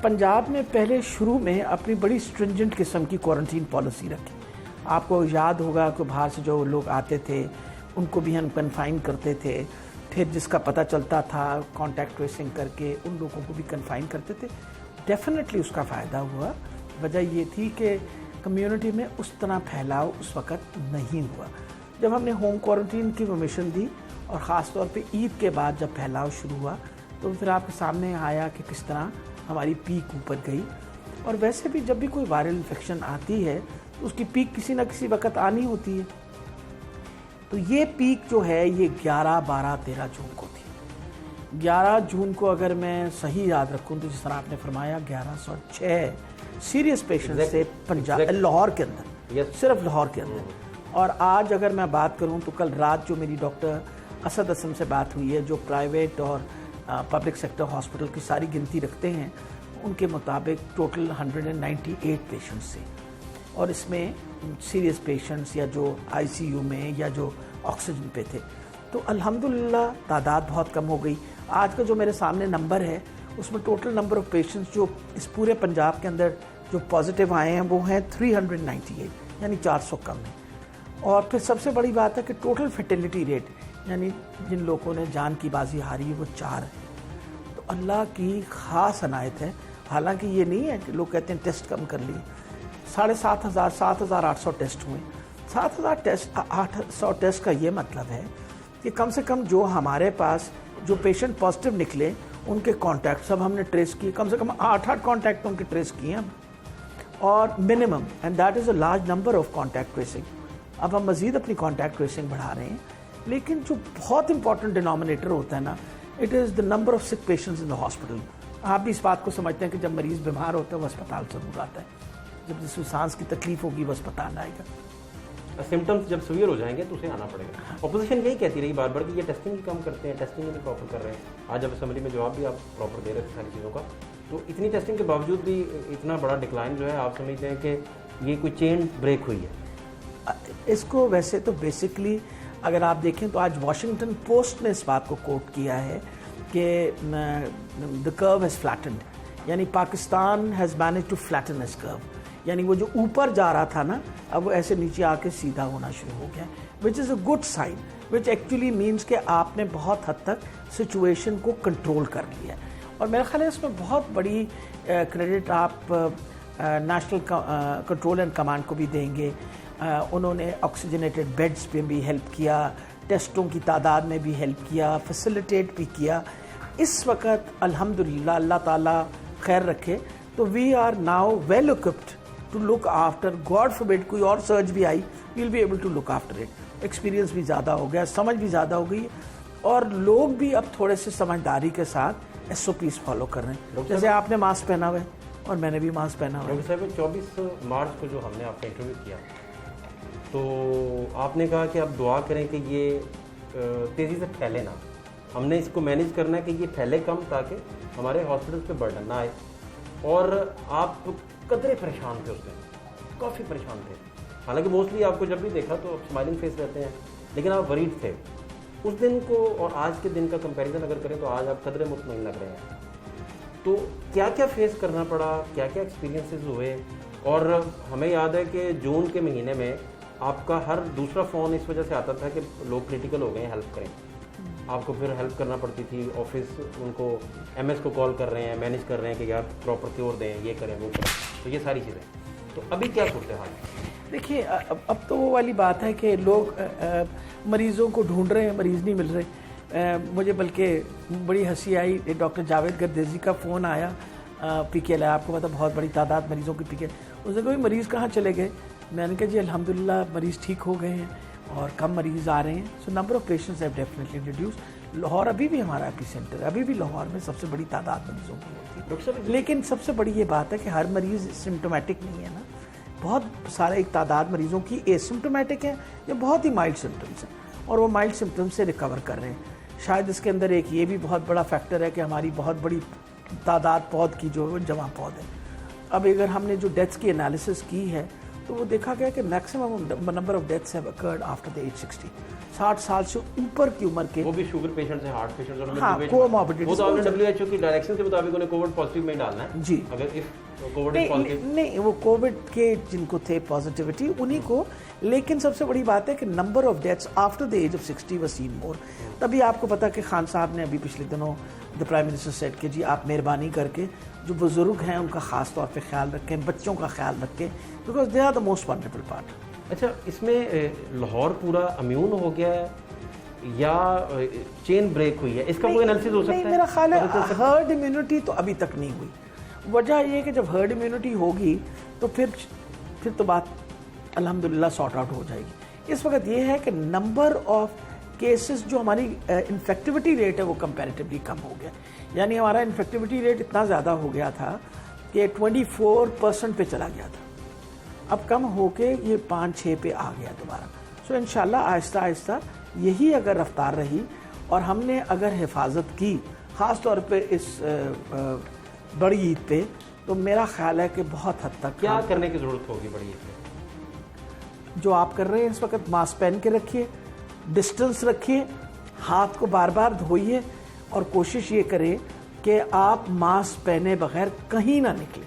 पंजाब में पहले शुरू में अपनी बड़ी स्ट्रिंजेंट किस्म की क्वारंटीन पॉलिसी रखी। आपको याद होगा कि बाहर से जो लोग आते थे उनको भी हम कन्फाइन करते थे, फिर जिसका पता चलता था कॉन्टैक्ट ट्रेसिंग करके उन लोगों को भी कन्फाइन करते थे। डेफिनेटली उसका फ़ायदा हुआ। वजह ये थी कि कम्युनिटी में उस तरह फैलाव उस वक़्त नहीं हुआ। जब हमने होम क्वारंटीन की परमिशन दी और ख़ास तौर पे ईद के बाद जब फैलाव शुरू हुआ तो फिर आपके सामने आया कि किस तरह हमारी पीक ऊपर गई। और वैसे भी जब भी कोई वायरल इन्फेक्शन आती है तो उसकी पीक किसी न किसी वक्त आनी होती है। तो ये पीक जो है ये 11, 12, 13 जून को थी। 11 जून को अगर मैं सही याद रखूँ तो जिस तरह आपने फरमाया 1106 सीरियस पेशेंट से पंजाब लाहौर के अंदर, सिर्फ लाहौर के अंदर। और आज अगर मैं बात करूँ तो कल रात जो मेरी डॉक्टर असद असम से बात हुई है, जो प्राइवेट और पब्लिक सेक्टर हॉस्पिटल की सारी गिनती रखते हैं, उनके मुताबिक टोटल 198 पेशेंट्स थे। और इसमें सीरियस पेशेंट्स या जो आईसीयू में या जो ऑक्सीजन पे थे। तो अल्हम्दुलिल्लाह तादाद बहुत कम हो गई। आज का जो मेरे सामने नंबर है उसमें टोटल नंबर ऑफ़ पेशेंट्स जो इस पूरे पंजाब के अंदर जो पॉजिटिव आए हैं वो हैं 398, यानी 400 कम है। और फिर सबसे बड़ी बात है कि टोटल फर्टिलिटी रेट, यानी जिन लोगों ने जान की बाजी हारी है, वो 4 है। तो अल्लाह की ख़ास अनायत है। हालांकि ये नहीं है कि लोग कहते हैं टेस्ट कम कर लिए। 7,500 7,800 टेस्ट हुए। 7,800 टेस्ट का ये मतलब है कि कम से कम जो हमारे पास जो पेशेंट पॉजिटिव निकले उनके कॉन्टैक्ट सब हमने ट्रेस किए। कम से कम 8 कॉन्टैक्ट उनके ट्रेस किए हम, और minimum, and that is a large number of contact tracing. अब हम मज़ीद अपनी कॉन्टैक्ट ट्रेसिंग बढ़ा रहे हैं। लेकिन जो बहुत इंपॉर्टेंट डिनोमिनेटर होता है ना, it is the number of sick patients in the hospital. आप भी इस बात को समझते हैं कि जब मरीज़ बीमार होता है वो अस्पताल ज़रूर आता है, जब जिसको सांस की तकलीफ होगी वो अस्पताल आएगा। सिम्टम्स जब सीवियर हो जाएंगे तो उसे आना पड़ेगा। अपोजिशन यही कहती रही बार बार कि ये टेस्टिंग भी कम करते हैं, टेस्टिंग भी प्रॉपर कर रहे हैं। आज अब असेंबली में जवाब भी आप प्रॉपर दे रहे थे सारी चीज़ों का। तो इतनी टेस्टिंग के बावजूद भी इतना बड़ा डिक्लाइन जो है, आप समझते हैं कि ये कोई चेन ब्रेक हुई है? इसको वैसे तो बेसिकली अगर आप देखें तो आज वॉशिंगटन पोस्ट ने इस बात को कोट किया है कि द कर्व हैज़ फ्लैटेंड, यानी Pakistan has manage to flatten this curve. यानी वो जो ऊपर जा रहा था ना, अब वो ऐसे नीचे आके सीधा होना शुरू हो गया, which is a good sign, which actually means कि आपने बहुत हद तक सिचुएशन को कंट्रोल कर लिया है। और मेरा ख्याल है इसमें बहुत बड़ी क्रेडिट आप नेशनल कंट्रोल एंड कमांड को भी देंगे। उन्होंने ऑक्सीजनेटेड बेड्स पे भी हेल्प किया, टेस्टों की तादाद में भी हेल्प किया, फैसिलिटेट भी किया। इस वक्त अल्हम्दुलिल्लाह, अल्लाह ताला खैर रखे, तो we are now well equipped to look after. God forbid कोई और सर्च भी आई, we will be able to look after it. Experience भी ज़्यादा हो गया, समझ भी ज़्यादा हो गई, और लोग भी अब थोड़े से समझदारी के साथ SOPs फॉलो कर रहे हैं। जैसे आपने मास्क पहना हुआ है और मैंने भी मास्क पहना हुआ है। डॉक्टर साहब 24 मार्च को जो हमने आपका इंटरव्यू किया तो आपने कहा कि आप दुआ करें कि ये तेज़ी से फैले ना, हमने इसको मैनेज करना है कि ये फैले कम, ताकि हमारे हॉस्पिटल्स पे बर्डन ना आए। और आप कतरे परेशान थे उस दिन, काफ़ी परेशान थे। हालांकि मोस्टली आपको जब भी देखा तो आप स्माइलिंग फेस रहते हैं, लेकिन आप वरीड थे। उस दिन को और आज के दिन का कंपैरिजन अगर करें तो आज आप कदरे मुतमईन लग रहे हैं। तो क्या क्या फेस करना पड़ा, क्या क्या एक्सपीरियंसेस हुए? और हमें याद है कि जून के महीने में आपका हर दूसरा फ़ोन इस वजह से आता था कि लोग क्रिटिकल हो गए हैं, हेल्प करें। आपको फिर हेल्प करना पड़ती थी, ऑफिस उनको एमएस को कॉल कर रहे हैं, मैनेज कर रहे हैं कि यार प्रॉपर क्योर दें, ये करें वो करें, तो ये सारी चीज़ें। तो अभी क्या सूरत हाल है? देखिए अब तो वो वाली बात है कि लोग मरीज़ों को ढूंढ रहे हैं, मरीज़ नहीं मिल रहे। मुझे बल्कि बड़ी हंसी आई, डॉक्टर जावेद गर्देजी का फ़ोन आया PKL, आपको पता बहुत बड़ी तादाद मरीज़ों की PKL, उसने कहा मरीज़ कहाँ चले गए? मैंने कहा जी अल्हम्दुलिल्लाह मरीज़ ठीक हो गए हैं और कम मरीज़ आ रहे हैं। So number of patients have definitely reduce. Lahore अभी भी हमारा एपिसेंटर, अभी भी लाहौर में सबसे बड़ी तादाद मरीज़ों की होती है, लेकिन सबसे बड़ी ये बात है कि हर मरीज़ सिम्टोमेटिक नहीं है ना। बहुत सारा एक तादाद मरीज़ों की एसिम्टोमेटिक है या बहुत ही माइल्ड सिम्टम्स हैं और वो माइल्ड सिम्टम्स से रिकवर कर रहे हैं। शायद इसके अंदर एक ये भी बहुत बड़ा फैक्टर है कि हमारी बहुत बड़ी तादाद पौध की जो है जमा पौध है। अब अगर हमने जो डेथ्स की एनालिसिस की है तो वो देखा गया कि maximum number of deaths have occurred after the age 60। 60 साल से ऊपर की उम्र के, वो भी शुगर पेशेंट्स हैं, हार्ट पेशेंट्स और हाँ, कोमॉर्बिडिटीज, वो तो आपने WHO की डायरेक्शन के मुताबिक उन्हें कोविड पॉजिटिव में डालना है जी। अगर इफ कोविड इज पॉजिटिव नहीं, वो कोविड के जिनको थे पॉजिटिविटी उन्हीं को, लेकिन सबसे बड़ी बात है कि number of deaths after the age of 60 was seen more. तभी आपको पता कि खान साहब ने अभी पिछले दिनों द प्राइम मिनिस्टर सेड कि जी आप मेहरबानी करके जो बुजुर्ग हैं उनका खास तौर पे ख्याल रखें, बच्चों का ख्याल रखें, because they are the most vulnerable part. अच्छा, इसमें लाहौर पूरा इम्यून हो गया है या चेन ब्रेक हुई है, इसका कोई एनालिसिस हो सकता है? मेरा ख्याल है हर्ड इम्यूनिटी तो अभी तक नहीं हुई। वजह ये है कि जब हर्ड इम्यूनिटी होगी तो फिर तो बात अल्हम्दुलिल्लाह सॉर्ट आउट हो जाएगी। इस वक्त ये है कि नंबर ऑफ केसेस जो हमारी इन्फेक्टिविटी रेट है वो कंपैरेटिवली कम हो गया, यानी हमारा इन्फेक्टिविटी रेट इतना ज़्यादा हो गया था कि 24% पे चला गया था, अब कम होके ये 5-6 पे आ गया दोबारा। सो इंशाल्लाह आहिस्ता आहिस्ता यही अगर रफ्तार रही और हमने अगर हिफाजत की ख़ास तौर पे इस बड़ी ईद पे, तो मेरा ख्याल है कि बहुत हद तक क्या करने की ज़रूरत होगी बड़ी ईद पे? जो आप कर रहे हैं इस वक्त, मास्क पहन के रखिए, डिस्टेंस रखिए, हाथ को बार बार धोइए और कोशिश ये करें कि आप मास्क पहने बगैर कहीं ना निकले।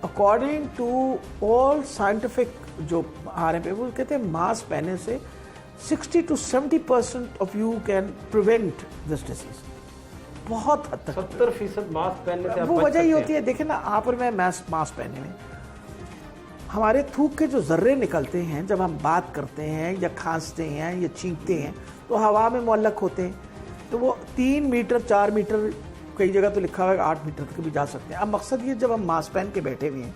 अकॉर्डिंग टू ऑल साइंटिफिक जो आ रहे हैं वो कहते हैं मास्क पहनने से 60 to 70% of you can prevent this disease. बहुत हद तक 70% मास्क पहनने से वो वजह ही होती है। देखें ना, आप और मैं मास्क पहने में हमारे थूक के जो जर्रे निकलते हैं जब हम बात करते हैं या खांसते हैं या छींकते हैं तो हवा में मुअल्लक होते हैं, तो वो 3 मीटर 4 मीटर, कई जगह तो लिखा हुआ है 8 मीटर तक भी जा सकते हैं। अब मकसद ये जब हम मास्क पहन के बैठे हुए हैं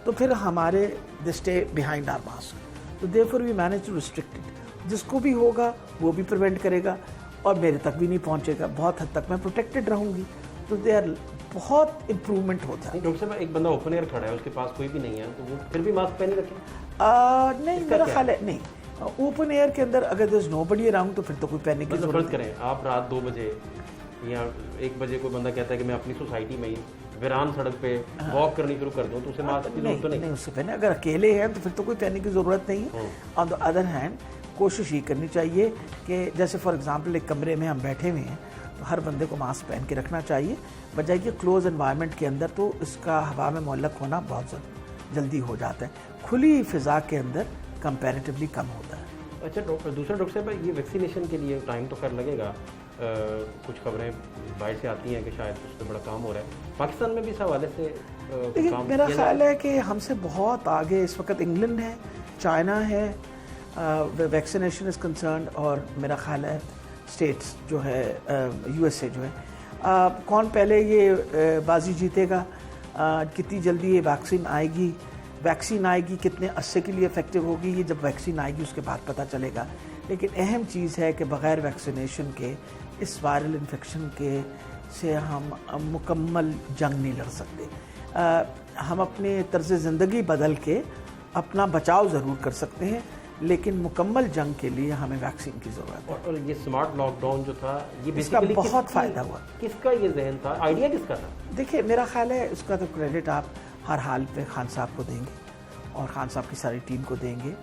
तो फिर हमारे they stay behind our mask, तो therefore we manage to restrict it. जिसको भी होगा वो भी प्रिवेंट करेगा और मेरे तक भी नहीं पहुंचेगा, बहुत हद तक मैं प्रोटेक्टेड रहूँगी, तो दे आर बहुत इम्प्रूवमेंट होता है। डॉक्टर साहब, एक बंदा ओपन एयर खड़ा है, उसके पास कोई भी नहीं है, तो वो फिर भी मास्क पहने रखें? नहीं, मेरा ख्याल है नहीं, ओपन एयर के अंदर अगर देयर इज नोबडी अराउंड तो फिर तो कोई पहनने की जरूरत नहीं। करें आप रात 2 बजे या 1 बजे कोई बंदा कहता है कि मैं अपनी सोसाइटी में ही वीरान सड़क पे वॉक करनी शुरू कर दूं, तो उसे मास्क की जरूरत तो नहीं? उससे पहले अगर अकेले हैं तो फिर तो कोई पहनने की ज़रूरत नहीं है। ऑन द अदर हैंड कोशिश ये करनी चाहिए कि जैसे फॉर एग्जांपल एक कमरे में हम बैठे हुए हैं तो हर बंदे को मास्क पहन के रखना चाहिए, बजाय कि क्लोज एनवायरनमेंट के अंदर तो इसका हवा में मुअल्लक होना बहुत जल्दी हो जाता है। खुली फ़िज़ा के अंदर कंपैरेटिवली कम होता है। अच्छा दूसरा डॉक्टर साहब, ये वैक्सीनेशन के लिए टाइम तो खैर लगेगा, कुछ खबरें बाहर से आती हैं कि शायद उस पर बड़ा काम हो रहा है, पाकिस्तान में भी इस हवाले से देखिए मेरा ख्याल है कि हमसे बहुत आगे इस वक्त इंग्लैंड है, चाइना है, वैक्सीनेशन इज़ कंसर्न, और मेरा ख्याल है स्टेट्स जो है USA जो है, कौन पहले ये बाजी जीतेगा, कितनी जल्दी ये वैक्सीन आएगी, कितने अरसे के लिए इफेक्टिव होगी, ये जब वैक्सीन आएगी उसके बाद पता चलेगा। लेकिन अहम चीज़ है कि बग़ैर वैक्सीनेशन के इस वायरल इन्फेक्शन के से हम मुकम्मल जंग नहीं लड़ सकते। हम अपने तर्ज़ ज़िंदगी बदल के अपना बचाव ज़रूर कर सकते हैं, लेकिन मुकम्मल जंग के लिए हमें वैक्सीन की ज़रूरत है। और ये स्मार्ट लॉकडाउन जो था, ये इसका बहुत फ़ायदा हुआ। किसका ये जहन था, आइडिया किसका था? देखिए मेरा ख्याल है उसका तो क्रेडिट आप हर हाल पे खान साहब को देंगे और खान साहब की सारी टीम को देंगे,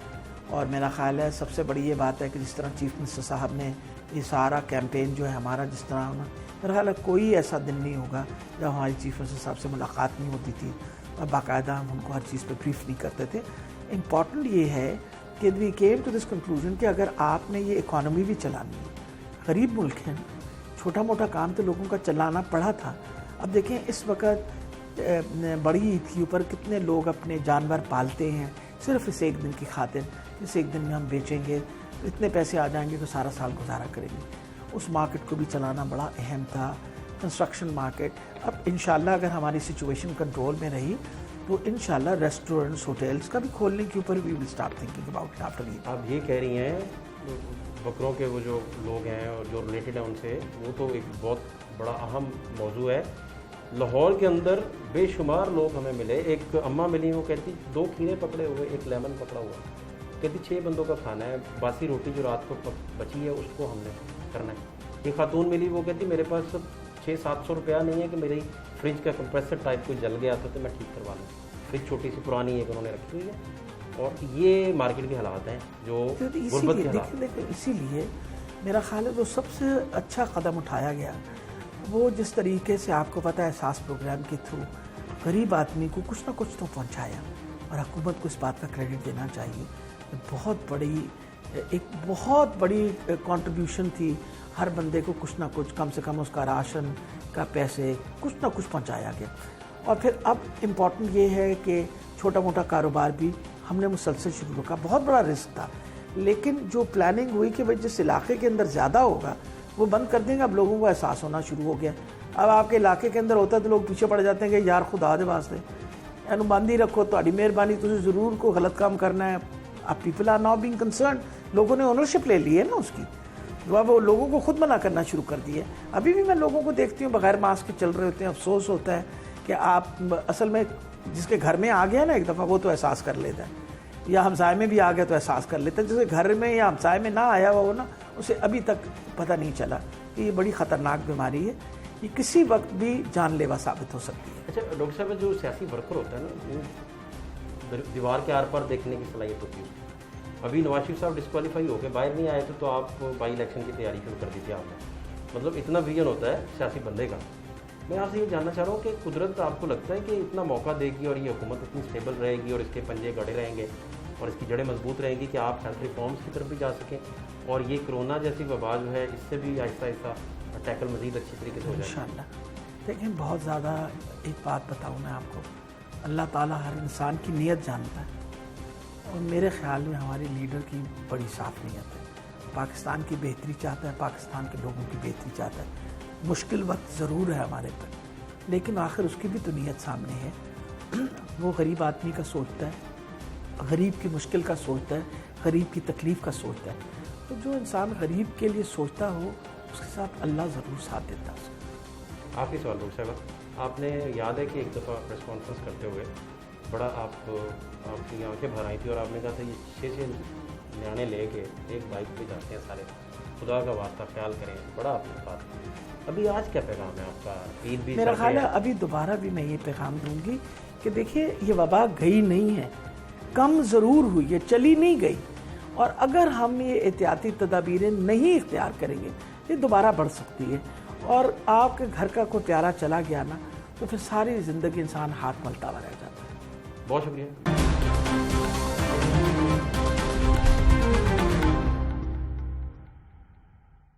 और मेरा ख्याल है सबसे बड़ी ये बात है कि जिस तरह चीफ मिनिस्टर साहब ने ये सारा कैंपेन जो है हमारा, जिस तरह मेरा ख्याल है कोई ऐसा दिन नहीं होगा जब हमारी चीफ मिनिस्टर साहब से मुलाकात नहीं होती थी और बाकायदा हम उनको हर चीज़ पे ब्रीफ नहीं करते थे। इम्पॉर्टेंट ये है कि we came to this conclusion कि अगर आपने ये इकॉनमी भी चलानी है, गरीब मुल्क है, छोटा मोटा काम तो लोगों का चलाना पड़ा था। अब देखें इस वक्त बड़ी ईद के ऊपर कितने लोग अपने जानवर पालते हैं सिर्फ इस एक दिन की खातिर, इस एक दिन में हम बेचेंगे तो इतने पैसे आ जाएंगे तो सारा साल गुजारा करेंगे। उस मार्केट को भी चलाना बड़ा अहम था, कंस्ट्रक्शन मार्केट। अब इंशाल्लाह अगर हमारी सिचुएशन कंट्रोल में रही तो इंशाल्लाह रेस्टोरेंट्स, होटल्स का भी खोलने के ऊपर we will start thinking about after Eid. आप ये कह रही हैं बकरों के वो जो लोग हैं और जो रिलेटेड है उनसे, वो तो एक बहुत बड़ा अहम मौजू है। लाहौर के अंदर बेशुमार लोग हमें मिले। एक अम्मा मिली, वो कहती 2 खीरे पकड़े हुए, 1 लेमन पकड़ा हुआ, कहती 6 बंदों का खाना है, बासी रोटी जो रात को बची है उसको हमने करना है। एक खातून मिली, वो कहती मेरे पास 600-700 रुपया नहीं है कि मेरी फ्रिज का कंप्रेसर टाइप कोई जल गया था तो मैं ठीक करवा लूँ। फ्रिज छोटी सी पुरानी एक उन्होंने रखी हुई है। और ये मार्केट के हालात हैं जो गुर्बत के हालात। देखिए इसीलिए मेरा ख्याल है जो सबसे अच्छा कदम उठाया गया वो जिस तरीके से आपको पता है एहसास प्रोग्राम के थ्रू गरीब आदमी को कुछ ना कुछ तो पहुंचाया, और हुकूमत को इस बात का क्रेडिट देना चाहिए। एक बहुत बड़ी कंट्रीब्यूशन थी, हर बंदे को कुछ ना कुछ, कम से कम उसका राशन का पैसे कुछ ना कुछ पहुंचाया गया। और फिर अब इम्पॉर्टेंट ये है कि छोटा मोटा कारोबार भी हमने मुसलसल शुरू रखा। बहुत बड़ा रिस्क था, लेकिन जो प्लानिंग हुई कि भाई जिस इलाके के अंदर ज़्यादा होगा वो बंद कर देंगे। अब लोगों को एहसास होना शुरू हो गया। अब आपके इलाके के अंदर होता है तो लोग पीछे पड़ जाते हैं कि यार खुदा दे वास्ते अनुबंदी रखो, तो मेहरबानी, तुझे ज़रूर को गलत काम करना है। अब people are now being concern, लोगों ने ओनरशिप ले ली है ना उसकी, अब वो लोगों को खुद मना करना शुरू कर दिया। अभी भी मैं लोगों को देखती हूँ बगैर मास्क के चल रहे होते हैं। अफसोस होता है कि आप असल में जिसके घर में आ गया ना एक दफ़ा वो तो एहसास कर लेता है, या हमसाए में भी आ गया तो एहसास कर लेता है। जिसके घर में या हमसाए में ना आया हुआ हो ना, उसे अभी तक पता नहीं चला कि ये बड़ी ख़तरनाक बीमारी है, ये किसी वक्त भी जानलेवा साबित हो सकती है। अच्छा डॉक्टर साहब, जो सियासी वर्कर होता है ना, वो दीवार के आर पार देखने की सलाहियत होती है। अभी नवाज शरीफ साहब डिस्क्वालीफाई हो गए, बाहर नहीं आए तो आप बाई इलेक्शन की तैयारी शुरू कर दी थी आपने। मतलब इतना विजन होता है सियासी बंदे का। मैं आपसे ये जानना चाह रहा हूँ कि कुदरत आपको लगता है कि इतना मौका देगी और ये हुकूमत इतनी स्टेबल रहेगी और इसके पंजे गड़े रहेंगे और इसकी जड़ें मजबूत रहेंगी कि आप हेल्थ रिफॉर्म्स की तरफ भी जा सकें और ये कोरोना जैसी वबा जो है इससे भी आहिस्ता आहिस्ता टैकल मज़ीद अच्छी तरीके से हो जाए इंशाअल्लाह। देखिए बहुत ज़्यादा एक बात बताऊँ मैं आपको, अल्लाह ताला हर इंसान की नीयत जानता है, और मेरे ख्याल में हमारे लीडर की बड़ी साफ नीयत है। पाकिस्तान की बेहतरी चाहता है, पाकिस्तान के लोगों की बेहतरी चाहता है। मुश्किल वक्त ज़रूर है हमारे पर, लेकिन आखिर उसकी भी तो नीयत सामने है। वो गरीब आदमी का सोचता है, गरीब की मुश्किल का सोचता है, गरीब की तकलीफ़ का सोचता है। तो जो इंसान गरीब के लिए सोचता हो उसके साथ अल्लाह ज़रूर साथ देता है। आखिरी सवाल डॉक्टर साहब, आपने याद है कि एक दफ़ा प्रेस कॉन्फ्रेंस करते हुए बड़ा आपकी आंखें भर आई थी और आपने कहा था ये 6 न्याणे ले के एक बाइक पे जाते हैं सारे, खुदा का वास्ता ख्याल करें, बड़ा आपने बात। अभी आज क्या पैगाम है आपका? ईद भी मेरा ख्याल है अभी दोबारा भी मैं ये पैगाम दूंगी कि देखिए ये वबा गई नहीं है, कम ज़रूर हुई है, चली नहीं गई। और अगर हम ये एहतियाती तदाबीरें नहीं इख्तियार करेंगे ये दोबारा बढ़ सकती है। और आपके घर का कोई प्यारा चला गया ना तो फिर सारी ज़िंदगी इंसान हाथ मलता हुआ रह जाता है। बहुत शुक्रिया।